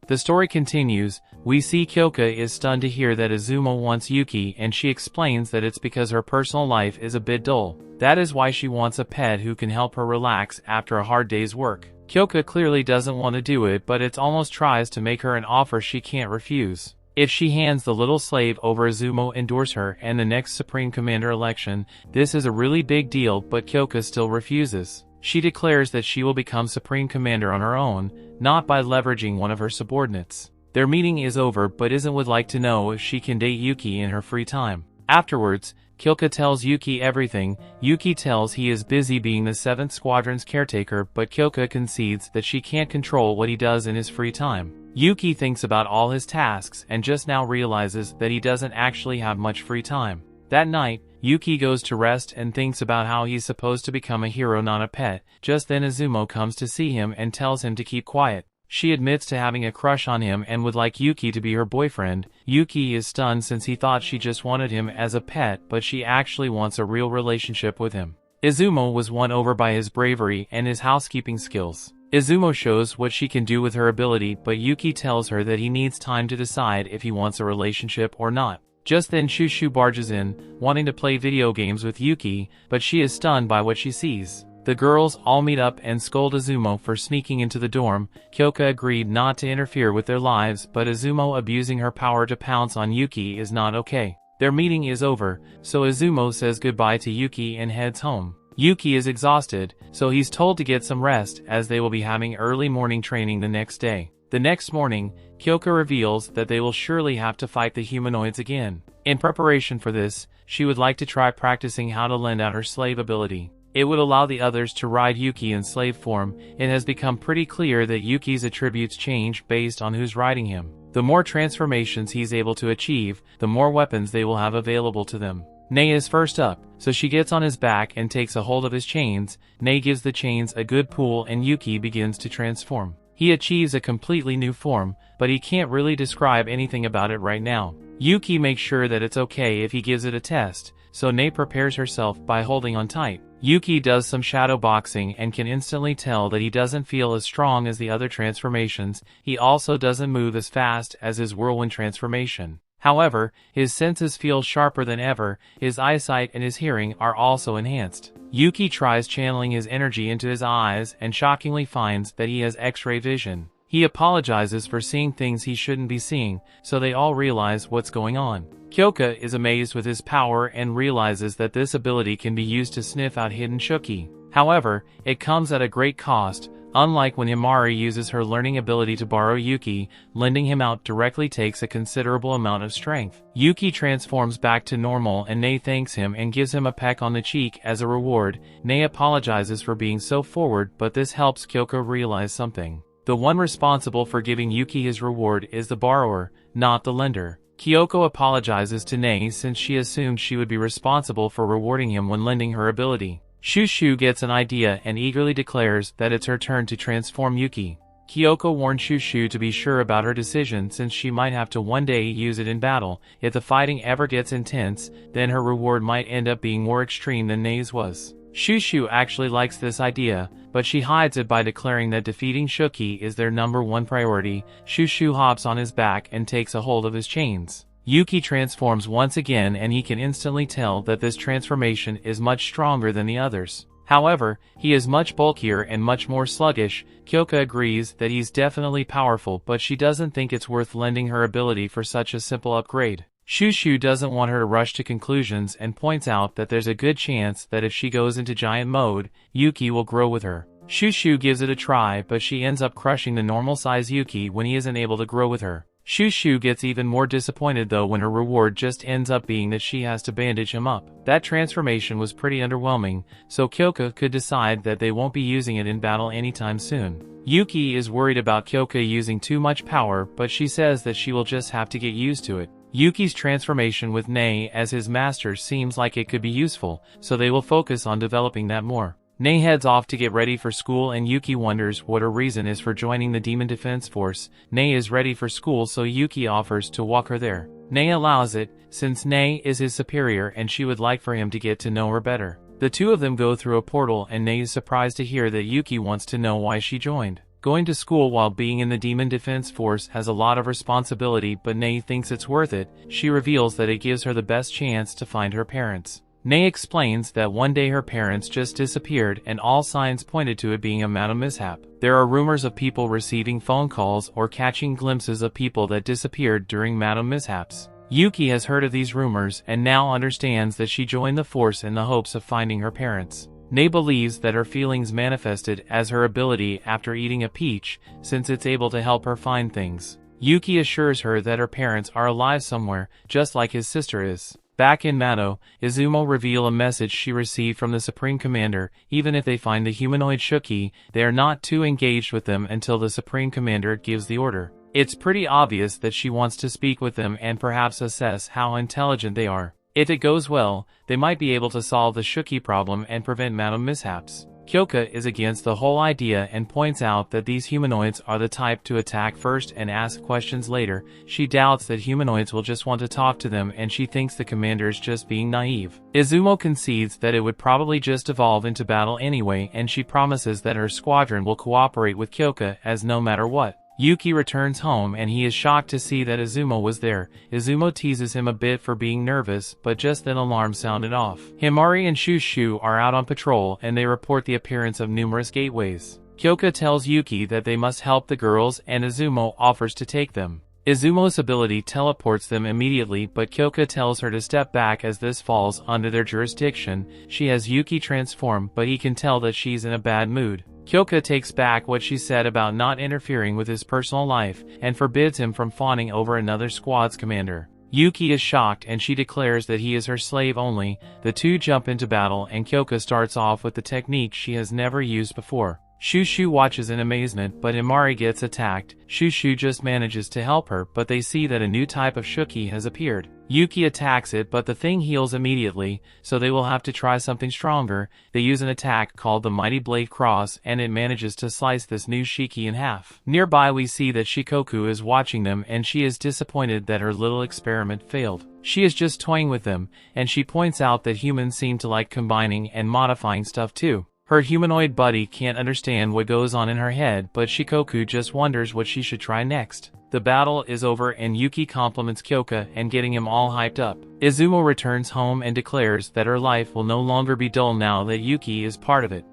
The story continues. We see Kyouka is stunned to hear that Izumo wants Yuki, and she explains that it's because her personal life is a bit dull. That is why she wants a pet who can help her relax after a hard day's work. Kyouka clearly doesn't want to do it, but it almost tries to make her an offer she can't refuse. If she hands the little slave over, Izumo endorse her and the next Supreme Commander election. This is a really big deal, but Kyouka still refuses. She declares that she will become Supreme Commander on her own, not by leveraging one of her subordinates. Their meeting is over, but Izen would like to know if she can date Yuki in her free time. Afterwards, Kyouka tells Yuki everything. Yuki tells he is busy being the 7th Squadron's caretaker, but Kyouka concedes that she can't control what he does in his free time. Yuki thinks about all his tasks and just now realizes that he doesn't actually have much free time. That night, Yuki goes to rest and thinks about how he's supposed to become a hero, not a pet. Just then Izumo comes to see him and tells him to keep quiet. She admits to having a crush on him and would like Yuki to be her boyfriend. Yuki is stunned since he thought she just wanted him as a pet, but she actually wants a real relationship with him. Izumo was won over by his bravery and his housekeeping skills. Izumo shows what she can do with her ability, but Yuki tells her that he needs time to decide if he wants a relationship or not. Just then Shushu barges in, wanting to play video games with Yuki, but she is stunned by what she sees. The girls all meet up and scold Izumo for sneaking into the dorm. Kyouka agreed not to interfere with their lives, but Izumo abusing her power to pounce on Yuki is not okay. Their meeting is over, so Izumo says goodbye to Yuki and heads home. Yuki is exhausted, so he's told to get some rest as they will be having early morning training the next day. The next morning, Kyouka reveals that they will surely have to fight the humanoids again. In preparation for this, she would like to try practicing how to lend out her slave ability. It would allow the others to ride Yuki in slave form. It has become pretty clear that Yuki's attributes change based on who's riding him. The more transformations he's able to achieve, the more weapons they will have available to them. Nei is first up, so she gets on his back and takes a hold of his chains. Nei gives the chains a good pull and Yuki begins to transform. He achieves a completely new form, but he can't really describe anything about it right now. Yuki makes sure that it's okay if he gives it a test, so Nei prepares herself by holding on tight. Yuki does some shadow boxing and can instantly tell that he doesn't feel as strong as the other transformations. He also doesn't move as fast as his whirlwind transformation. However, his senses feel sharper than ever. His eyesight and his hearing are also enhanced. Yuki tries channeling his energy into his eyes and shockingly finds that he has X-ray vision. He apologizes for seeing things he shouldn't be seeing, so they all realize what's going on. Kyouka is amazed with his power and realizes that this ability can be used to sniff out hidden Shuuki. However, it comes at a great cost. Unlike when Himari uses her learning ability to borrow Yuki, lending him out directly takes a considerable amount of strength. Yuki transforms back to normal and Nei thanks him and gives him a peck on the cheek as a reward. Nei apologizes for being so forward, but this helps Kyouka realize something. The one responsible for giving Yuki his reward is the borrower, not the lender. Kyouka apologizes to Nei since she assumed she would be responsible for rewarding him when lending her ability. Shushu gets an idea and eagerly declares that it's her turn to transform Yuki. Kyouka warns Shushu to be sure about her decision since she might have to one day use it in battle. If the fighting ever gets intense, then her reward might end up being more extreme than Nei's was. Shushu actually likes this idea, but she hides it by declaring that defeating Shuuki is their #1 priority. Shushu hops on his back and takes a hold of his chains. Yuki transforms once again and he can instantly tell that this transformation is much stronger than the others. However, he is much bulkier and much more sluggish. Kyouka agrees that he's definitely powerful, but she doesn't think it's worth lending her ability for such a simple upgrade. Shushu doesn't want her to rush to conclusions and points out that there's a good chance that if she goes into giant mode, Yuki will grow with her. Shushu gives it a try, but she ends up crushing the normal size Yuki when he isn't able to grow with her. Shushu gets even more disappointed though when her reward just ends up being that she has to bandage him up. That transformation was pretty underwhelming, so Kyouka could decide that they won't be using it in battle anytime soon. Yuki is worried about Kyouka using too much power, but she says that she will just have to get used to it. Yuki's transformation with Nei as his master seems like it could be useful, so they will focus on developing that more. Nei heads off to get ready for school and Yuki wonders what her reason is for joining the Demon Defense Force. Nei is ready for school, so Yuki offers to walk her there. Nei allows it, since Nei is his superior and she would like for him to get to know her better. The two of them go through a portal and Nei is surprised to hear that Yuki wants to know why she joined. Going to school while being in the Demon Defense Force has a lot of responsibility, but Nei thinks it's worth it. She reveals that it gives her the best chance to find her parents. Nei explains that one day her parents just disappeared and all signs pointed to it being a Mato mishap. There are rumors of people receiving phone calls or catching glimpses of people that disappeared during Mato mishaps. Yuki has heard of these rumors and now understands that she joined the force in the hopes of finding her parents. Nei believes that her feelings manifested as her ability after eating a peach, since it's able to help her find things. Yuki assures her that her parents are alive somewhere, just like his sister is. Back in Mato, Izumo reveal a message she received from the Supreme Commander. Even if they find the humanoid Shuuki, they are not too engaged with them until the Supreme Commander gives the order. It's pretty obvious that she wants to speak with them and perhaps assess how intelligent they are. If it goes well, they might be able to solve the Shuuki problem and prevent Mato mishaps. Kyouka is against the whole idea and points out that these humanoids are the type to attack first and ask questions later. She doubts that humanoids will just want to talk to them and she thinks the commander is just being naive. Izumo concedes that it would probably just evolve into battle anyway, and she promises that her squadron will cooperate with Kyouka as no matter what. Yuki returns home and he is shocked to see that Izumo was there. Izumo teases him a bit for being nervous, but just then alarm sounded off. Himari and Shushu are out on patrol and they report the appearance of numerous gateways. Kyouka tells Yuki that they must help the girls and Izumo offers to take them. Izumo's ability teleports them immediately, but Kyouka tells her to step back as this falls under their jurisdiction. She has Yuki transform, but he can tell that she's in a bad mood. Kyouka takes back what she said about not interfering with his personal life and forbids him from fawning over another squad's commander. Yuki is shocked and she declares that he is her slave only. The two jump into battle and Kyouka starts off with the technique she has never used before. Shushu watches in amazement, but Himari gets attacked. Shushu just manages to help her, but they see that a new type of Shuuki has appeared. Yuki attacks it, but the thing heals immediately, so they will have to try something stronger. They use an attack called the Mighty Blade Cross, and it manages to slice this new Shuuki in half. Nearby we see that Shikoku is watching them and she is disappointed that her little experiment failed. She is just toying with them, and she points out that humans seem to like combining and modifying stuff too. Her humanoid buddy can't understand what goes on in her head, but Shikoku just wonders what she should try next. The battle is over and Yuki compliments Kyouka and getting him all hyped up. Izumo returns home and declares that her life will no longer be dull now that Yuki is part of it.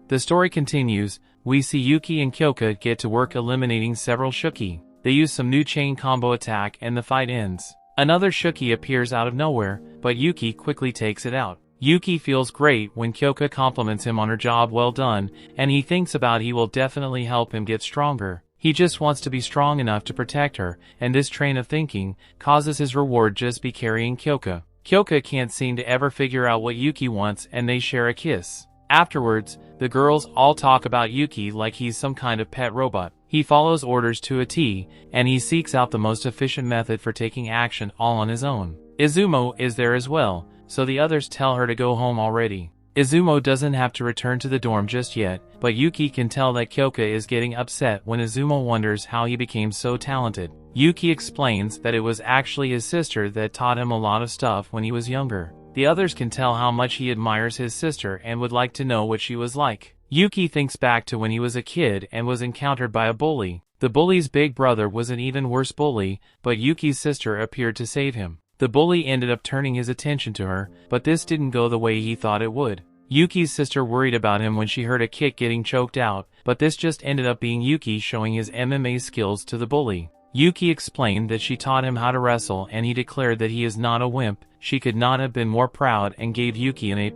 The story continues. We see Yuki and Kyouka get to work eliminating several Shuuki. They use some new chain combo attack and the fight ends. Another Shuuki appears out of nowhere, but Yuki quickly takes it out. Yuki feels great when Kyouka compliments him on her job well done, and he thinks about he will definitely help him get stronger. He just wants to be strong enough to protect her, and this train of thinking causes his reward just be carrying Kyouka. Kyouka can't seem to ever figure out what Yuki wants and they share a kiss. Afterwards, the girls all talk about Yuki like he's some kind of pet robot. He follows orders to a T, and he seeks out the most efficient method for taking action all on his own. Izumo is there as well, so the others tell her to go home already. Izumo doesn't have to return to the dorm just yet, but Yuki can tell that Kyouka is getting upset when Izumo wonders how he became so talented. Yuki explains that it was actually his sister that taught him a lot of stuff when he was younger. The others can tell how much he admires his sister and would like to know what she was like. Yuki thinks back to when he was a kid and was encountered by a bully. The bully's big brother was an even worse bully, but Yuki's sister appeared to save him. The bully ended up turning his attention to her, but this didn't go the way he thought it would. Yuki's sister worried about him when she heard a kid getting choked out, but this just ended up being Yuki showing his MMA skills to the bully. Yuki explained that she taught him how to wrestle and he declared that he is not a wimp. She could not have been more proud and gave Yuki an A+.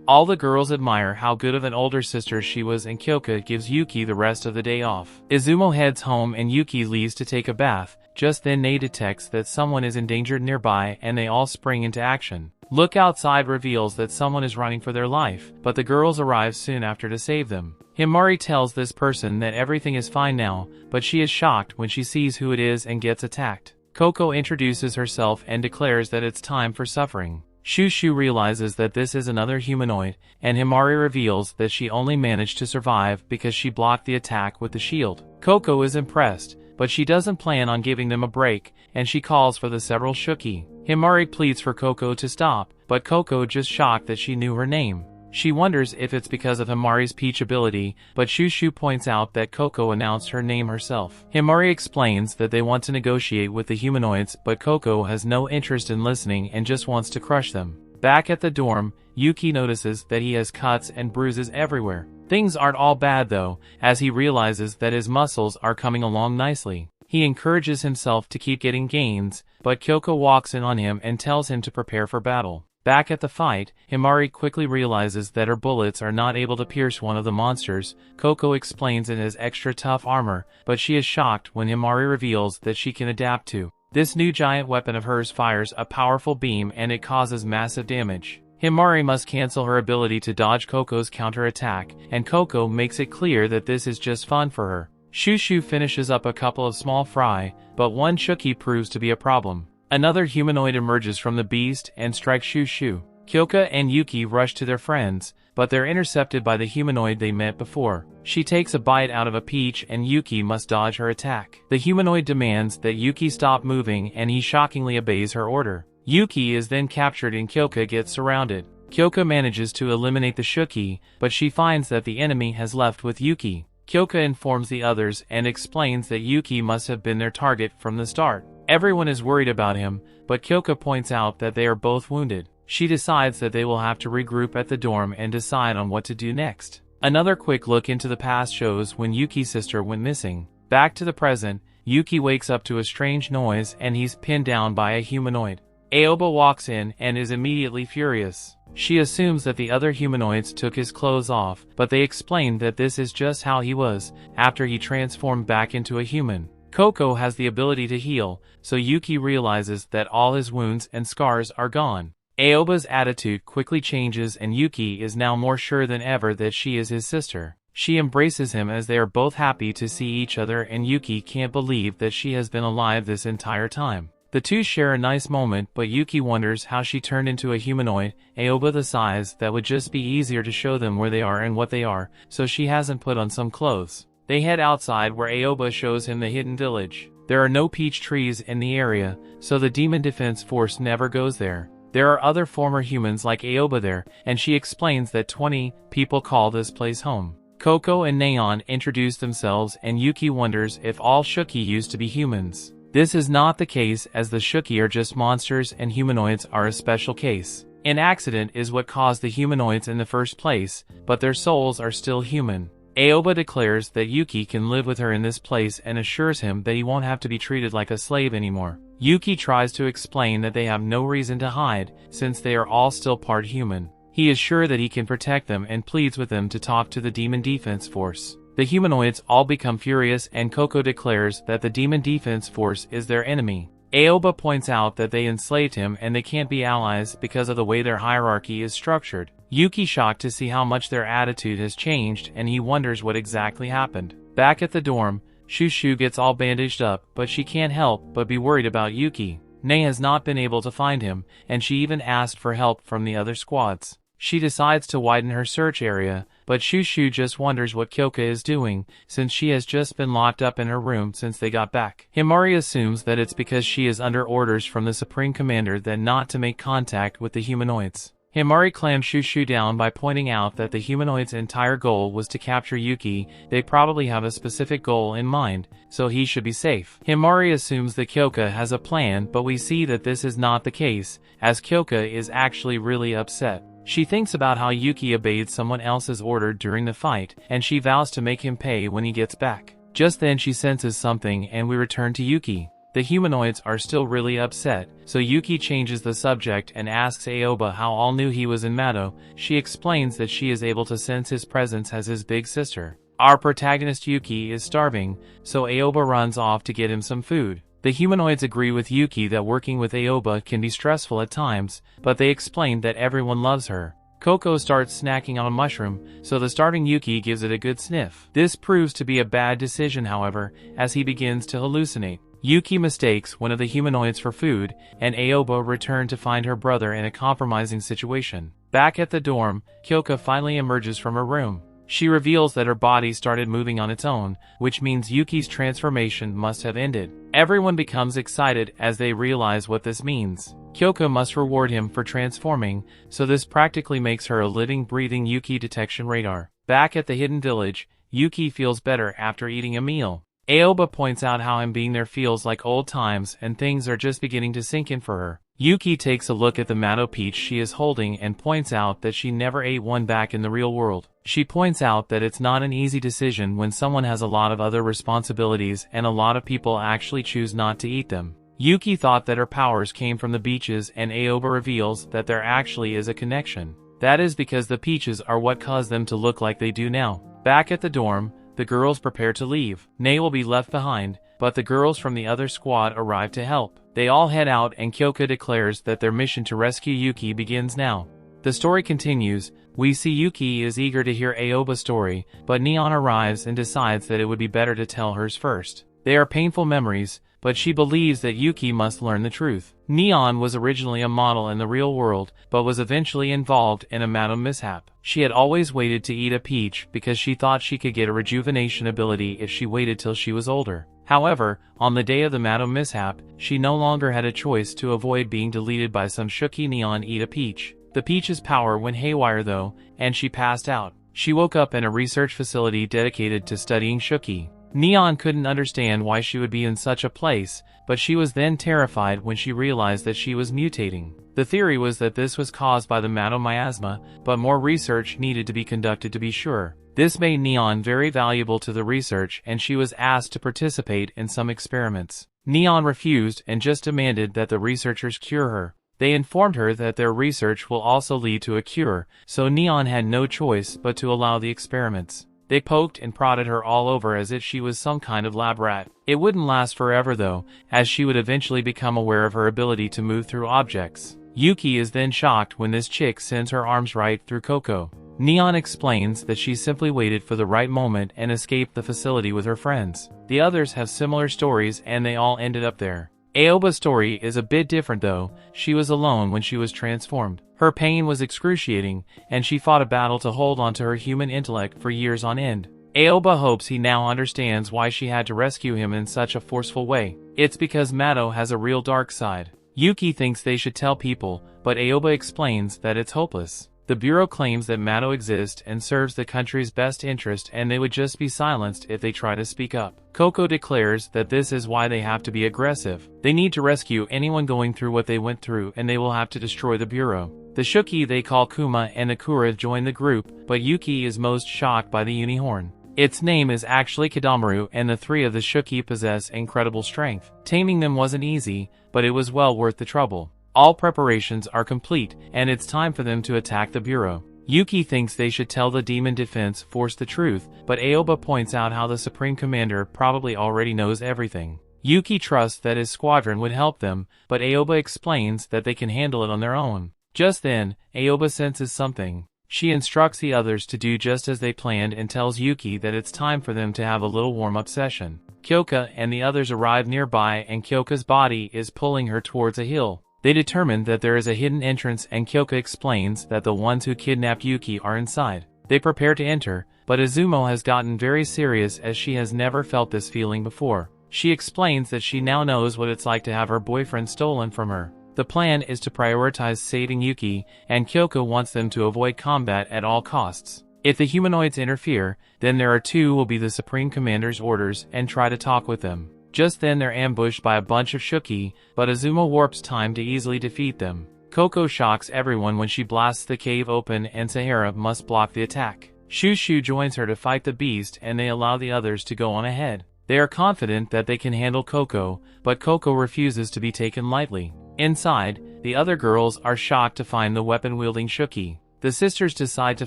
All the girls admire how good of an older sister she was and Kyouka gives Yuki the rest of the day off. Izumo heads home and Yuki leaves to take a bath. Just then Nei detects that someone is endangered nearby and they all spring into action. Look outside reveals that someone is running for their life, but the girls arrive soon after to save them. Himari tells this person that everything is fine now, but she is shocked when she sees who it is and gets attacked. Coco introduces herself and declares that it's time for suffering. Shushu realizes that this is another humanoid, and Himari reveals that she only managed to survive because she blocked the attack with the shield. Coco is impressed, but she doesn't plan on giving them a break, and she calls for the several Shuuki. Himari pleads for Coco to stop, but Coco just shocked that she knew her name. She wonders if it's because of Himari's peach ability, but Shushu points out that Coco announced her name herself. Himari explains that they want to negotiate with the humanoids, but Coco has no interest in listening and just wants to crush them. Back at the dorm, Yuuki notices that he has cuts and bruises everywhere. Things aren't all bad though, as he realizes that his muscles are coming along nicely. He encourages himself to keep getting gains, but Kyouka walks in on him and tells him to prepare for battle. Back at the fight, Himari quickly realizes that her bullets are not able to pierce one of the monsters. Kyouka explains it has extra tough armor, but she is shocked when Himari reveals that she can adapt to. This new giant weapon of hers fires a powerful beam and it causes massive damage. Himari must cancel her ability to dodge Coco's counterattack, and Coco makes it clear that this is just fun for her. Shushu finishes up a couple of small fry, but one Shuuki proves to be a problem. Another humanoid emerges from the beast and strikes Shushu. Kyouka and Yuuki rush to their friends, but they're intercepted by the humanoid they met before. She takes a bite out of a peach and Yuuki must dodge her attack. The humanoid demands that Yuuki stop moving and he shockingly obeys her order. Yuuki is then captured and Kyouka gets surrounded. Kyouka manages to eliminate the Shuuki, but she finds that the enemy has left with Yuuki. Kyouka informs the others and explains that Yuuki must have been their target from the start. Everyone is worried about him, but Kyouka points out that they are both wounded. She decides that they will have to regroup at the dorm and decide on what to do next. Another quick look into the past shows when Yuki's sister went missing. Back to the present, Yuuki wakes up to a strange noise and he's pinned down by a humanoid. Aoba walks in and is immediately furious. She assumes that the other humanoids took his clothes off, but they explain that this is just how he was after he transformed back into a human. Coco has the ability to heal, so Yuuki realizes that all his wounds and scars are gone. Aoba's attitude quickly changes and Yuuki is now more sure than ever that she is his sister. She embraces him as they are both happy to see each other and Yuuki can't believe that she has been alive this entire time. The two share a nice moment, but Yuuki wonders how she turned into a humanoid. Aoba sighs that would just be easier to show them where they are and what they are, so she hasn't put on some clothes. They head outside where Aoba shows him the hidden village. There are no peach trees in the area, so the Demon Defense Force never goes there. There are other former humans like Aoba there, and she explains that 20 people call this place home. Coco and Neon introduce themselves and Yuuki wonders if all Shuuki used to be humans. This is not the case, as the Shuuki are just monsters and humanoids are a special case. An accident is what caused the humanoids in the first place, but their souls are still human. Aoba declares that Yuuki can live with her in this place and assures him that he won't have to be treated like a slave anymore. Yuuki tries to explain that they have no reason to hide, since they are all still part human. He is sure that he can protect them and pleads with them to talk to the Demon Defense Force. The humanoids all become furious and Coco declares that the Demon Defense Force is their enemy. Aoba points out that they enslaved him and they can't be allies because of the way their hierarchy is structured. Yuuki shocked to see how much their attitude has changed and he wonders what exactly happened. Back at the dorm, Shushu gets all bandaged up, but she can't help but be worried about Yuuki. Nei has not been able to find him, and she even asked for help from the other squads. She decides to widen her search area, but Shushu just wonders what Kyouka is doing, since she has just been locked up in her room since they got back. Himari assumes that it's because she is under orders from the Supreme Commander that not to make contact with the humanoids. Himari clams Shushu down by pointing out that the humanoid's entire goal was to capture Yuuki. They probably have a specific goal in mind, so he should be safe. Himari assumes that Kyouka has a plan, but we see that this is not the case, as Kyouka is actually really upset. She thinks about how Yuuki obeyed someone else's order during the fight, and she vows to make him pay when he gets back. Just then she senses something and we return to Yuuki. The humanoids are still really upset, so Yuuki changes the subject and asks Aoba how all knew he was in Mato. She explains that she is able to sense his presence as his big sister. Our protagonist Yuuki is starving, so Aoba runs off to get him some food. The humanoids agree with Yuuki that working with Aoba can be stressful at times, but they explain that everyone loves her. Coco starts snacking on a mushroom, so the starving Yuuki gives it a good sniff. This proves to be a bad decision, however, as he begins to hallucinate. Yuuki mistakes one of the humanoids for food, and Aoba returns to find her brother in a compromising situation. Back at the dorm, Kyouka finally emerges from her room. She reveals that her body started moving on its own, which means Yuki's transformation must have ended. Everyone becomes excited as they realize what this means. Kyouka must reward him for transforming, so this practically makes her a living, breathing Yuuki detection radar. Back at the hidden village, Yuuki feels better after eating a meal. Aoba points out how him being there feels like old times and things are just beginning to sink in for her. Yuki takes a look at the Mato peach she is holding and points out that she never ate one back in the real world. She points out that it's not an easy decision when someone has a lot of other responsibilities and a lot of people actually choose not to eat them. Yuki thought that her powers came from the beaches, and Aoba reveals that there actually is a connection. That is because the peaches are what caused them to look like they do now. Back at the dorm, the girls prepare to leave. Nei will be left behind, but the girls from the other squad arrive to help. They all head out and Kyouka declares that their mission to rescue Yuki begins now. The story continues. We see Yuki is eager to hear Aoba's story, but Neon arrives and decides that it would be better to tell hers first. They are painful memories, but she believes that Yuki must learn the truth. Neon was originally a model in the real world, but was eventually involved in a Mato mishap. She had always waited to eat a peach because she thought she could get a rejuvenation ability if she waited till she was older. However, on the day of the Mato mishap, she no longer had a choice to avoid being deleted by some Shuuki. Neon eat a peach. The peach's power went haywire though, and she passed out. She woke up in a research facility dedicated to studying Shuuki. Neon couldn't understand why she would be in such a place, but she was then terrified when she realized that she was mutating. The theory was that this was caused by the Mato miasma, but more research needed to be conducted to be sure. This made Neon very valuable to the research, and she was asked to participate in some experiments. Neon refused and just demanded that the researchers cure her. They informed her that their research will also lead to a cure, so Neon had no choice but to allow the experiments. They poked and prodded her all over as if she was some kind of lab rat. It wouldn't last forever though, as she would eventually become aware of her ability to move through objects. Yuki is then shocked when this chick sends her arms right through Coco. Neon explains that she simply waited for the right moment and escaped the facility with her friends. The others have similar stories and they all ended up there. Aoba's story is a bit different though. She was alone when she was transformed. Her pain was excruciating, and she fought a battle to hold on to her human intellect for years on end. Aoba hopes he now understands why she had to rescue him in such a forceful way. It's because Mato has a real dark side. Yuki thinks they should tell people, but Aoba explains that it's hopeless. The Bureau claims that Mato exists and serves the country's best interest, and they would just be silenced if they try to speak up. Coco declares that this is why they have to be aggressive. They need to rescue anyone going through what they went through, and they will have to destroy the Bureau. The Shuuki they call Kuma and Akura join the group, but Yuki is most shocked by the unicorn. Its name is actually Kadamaru, and the three of the Shuuki possess incredible strength. Taming them wasn't easy, but it was well worth the trouble. All preparations are complete, and it's time for them to attack the Bureau. Yuki thinks they should tell the Demon Defense Force the truth, but Aoba points out how the Supreme Commander probably already knows everything. Yuki trusts that his squadron would help them, but Aoba explains that they can handle it on their own. Just then, Aoba senses something. She instructs the others to do just as they planned and tells Yuki that it's time for them to have a little warm-up session. Kyouka and the others arrive nearby, and Kyouka's body is pulling her towards a hill. They determine that there is a hidden entrance, and Kyouka explains that the ones who kidnapped Yuki are inside. They prepare to enter, but Izumo has gotten very serious as she has never felt this feeling before. She explains that she now knows what it's like to have her boyfriend stolen from her. The plan is to prioritize saving Yuki, and Kyouka wants them to avoid combat at all costs. If the humanoids interfere, then there are two who will be the Supreme Commander's orders and try to talk with them. Just then they're ambushed by a bunch of Shuuki, but Izumo warps time to easily defeat them. Coco shocks everyone when she blasts the cave open, and Sahara must block the attack. Shushu joins her to fight the beast, and they allow the others to go on ahead. They are confident that they can handle Coco, but Coco refuses to be taken lightly. Inside, the other girls are shocked to find the weapon-wielding Shuuki. The sisters decide to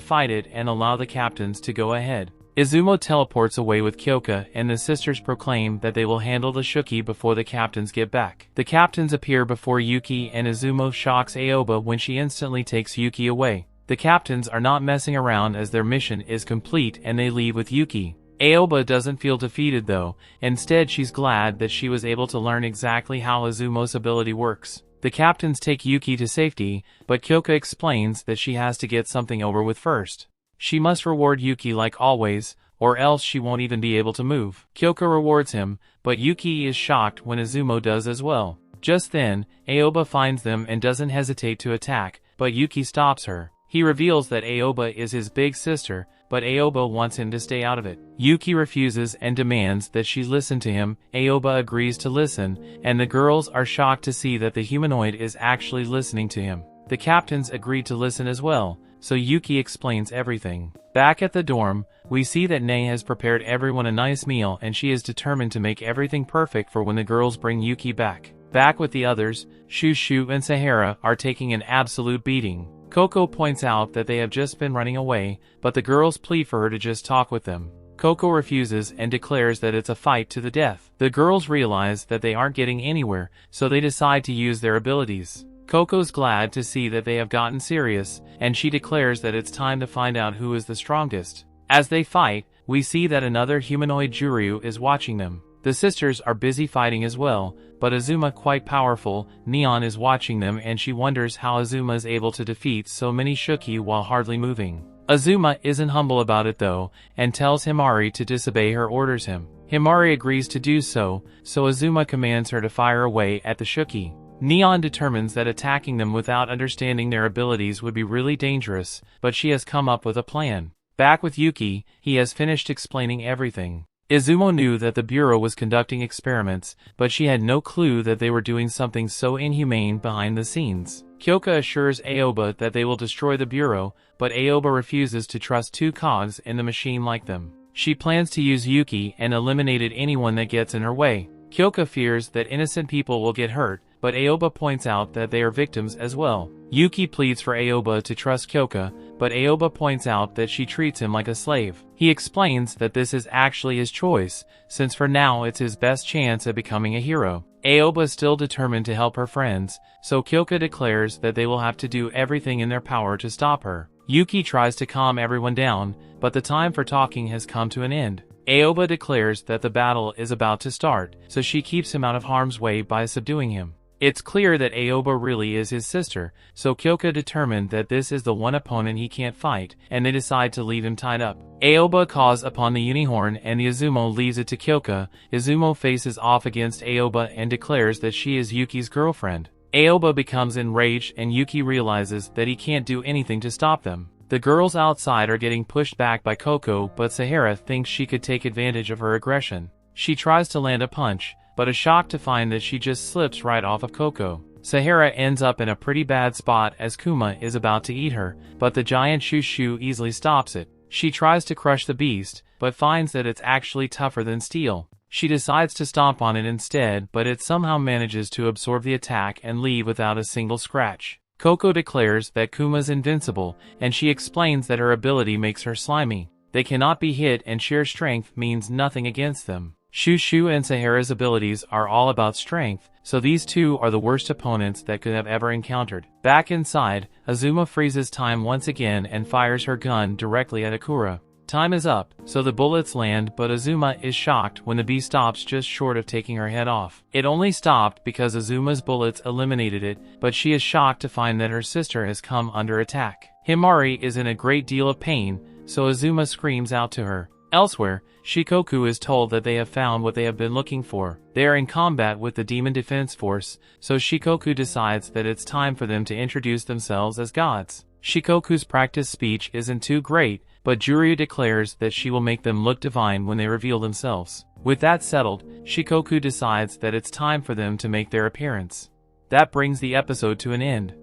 fight it and allow the captains to go ahead. Izumo teleports away with Kyouka, and the sisters proclaim that they will handle the Shuuki before the captains get back. The captains appear before Yuki, and Izumo shocks Aoba when she instantly takes Yuki away. The captains are not messing around as their mission is complete, and they leave with Yuki. Aoba doesn't feel defeated though. Instead, she's glad that she was able to learn exactly how Izumo's ability works. The captains take Yuki to safety, but Kyouka explains that she has to get something over with first. She must reward Yuki like always, or else she won't even be able to move. Kyouka rewards him, but Yuki is shocked when Izumo does as well. Just then, Aoba finds them and doesn't hesitate to attack, but Yuki stops her. He reveals that Aoba is his big sister, but Aoba wants him to stay out of it. Yuki refuses and demands that she listen to him. Aoba agrees to listen, and the girls are shocked to see that the humanoid is actually listening to him. The captains agree to listen as well, so Yuki explains everything. Back at the dorm, we see that Nei has prepared everyone a nice meal and she is determined to make everything perfect for when the girls bring Yuki back. Back with the others, Shushu and Sahara are taking an absolute beating. Coco points out that they have just been running away, but the girls plead for her to just talk with them. Coco refuses and declares that it's a fight to the death. The girls realize that they aren't getting anywhere, so they decide to use their abilities. Coco's glad to see that they have gotten serious, and she declares that it's time to find out who is the strongest. As they fight, we see that another humanoid Juryu is watching them. The sisters are busy fighting as well, but Azuma, quite powerful, Neon is watching them and she wonders how Azuma is able to defeat so many Shuuki while hardly moving. Azuma isn't humble about it though, and tells Himari to disobey her orders him. Himari agrees to do so, so Azuma commands her to fire away at the Shuuki. Neon determines that attacking them without understanding their abilities would be really dangerous, but she has come up with a plan. Back with Yuki, he has finished explaining everything. Izumo knew that the Bureau was conducting experiments, but she had no clue that they were doing something so inhumane behind the scenes. Kyouka assures Aoba that they will destroy the Bureau, but Aoba refuses to trust two cogs in the machine like them. She plans to use Yuki and eliminated anyone that gets in her way. Kyouka fears that innocent people will get hurt, but Aoba points out that they are victims as well. Yuki pleads for Aoba to trust Kyouka, but Aoba points out that she treats him like a slave. He explains that this is actually his choice, since for now it's his best chance at becoming a hero. Aoba is still determined to help her friends, so Kyouka declares that they will have to do everything in their power to stop her. Yuki tries to calm everyone down, but the time for talking has come to an end. Aoba declares that the battle is about to start, so she keeps him out of harm's way by subduing him. It's clear that Aoba really is his sister, so Kyouka determined that this is the one opponent he can't fight, and they decide to leave him tied up. Aoba calls upon the Unihorn and the Izumo leaves it to Kyouka. Izumo faces off against Aoba and declares that she is Yuki's girlfriend. Aoba becomes enraged and Yuki realizes that he can't do anything to stop them. The girls outside are getting pushed back by Coco, but Sahara thinks she could take advantage of her aggression. She tries to land a punch, but is shocked to find that she just slips right off of Coco. Sahara ends up in a pretty bad spot as Kuma is about to eat her, but the giant Shushu easily stops it. She tries to crush the beast, but finds that it's actually tougher than steel. She decides to stomp on it instead, but it somehow manages to absorb the attack and leave without a single scratch. Coco declares that Kuma's invincible, and she explains that her ability makes her slimy. They cannot be hit and sheer strength means nothing against them. Shushu and Sahara's abilities are all about strength, so these two are the worst opponents that could have ever encountered. Back inside, Azuma freezes time once again and fires her gun directly at Akura. Time is up, so the bullets land, but Azuma is shocked when the bee stops just short of taking her head off. It only stopped because Azuma's bullets eliminated it, but she is shocked to find that her sister has come under attack. Himari is in a great deal of pain, so Azuma screams out to her. Elsewhere, Shikoku is told that they have found what they have been looking for. They are in combat with the Demon Defense Force, so Shikoku decides that it's time for them to introduce themselves as gods. Shikoku's practice speech isn't too great, but Juryu declares that she will make them look divine when they reveal themselves. With that settled, Shikoku decides that it's time for them to make their appearance. That brings the episode to an end.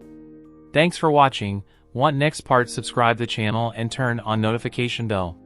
Thanks for watching. Want next part? Subscribe the channel and turn on notification bell.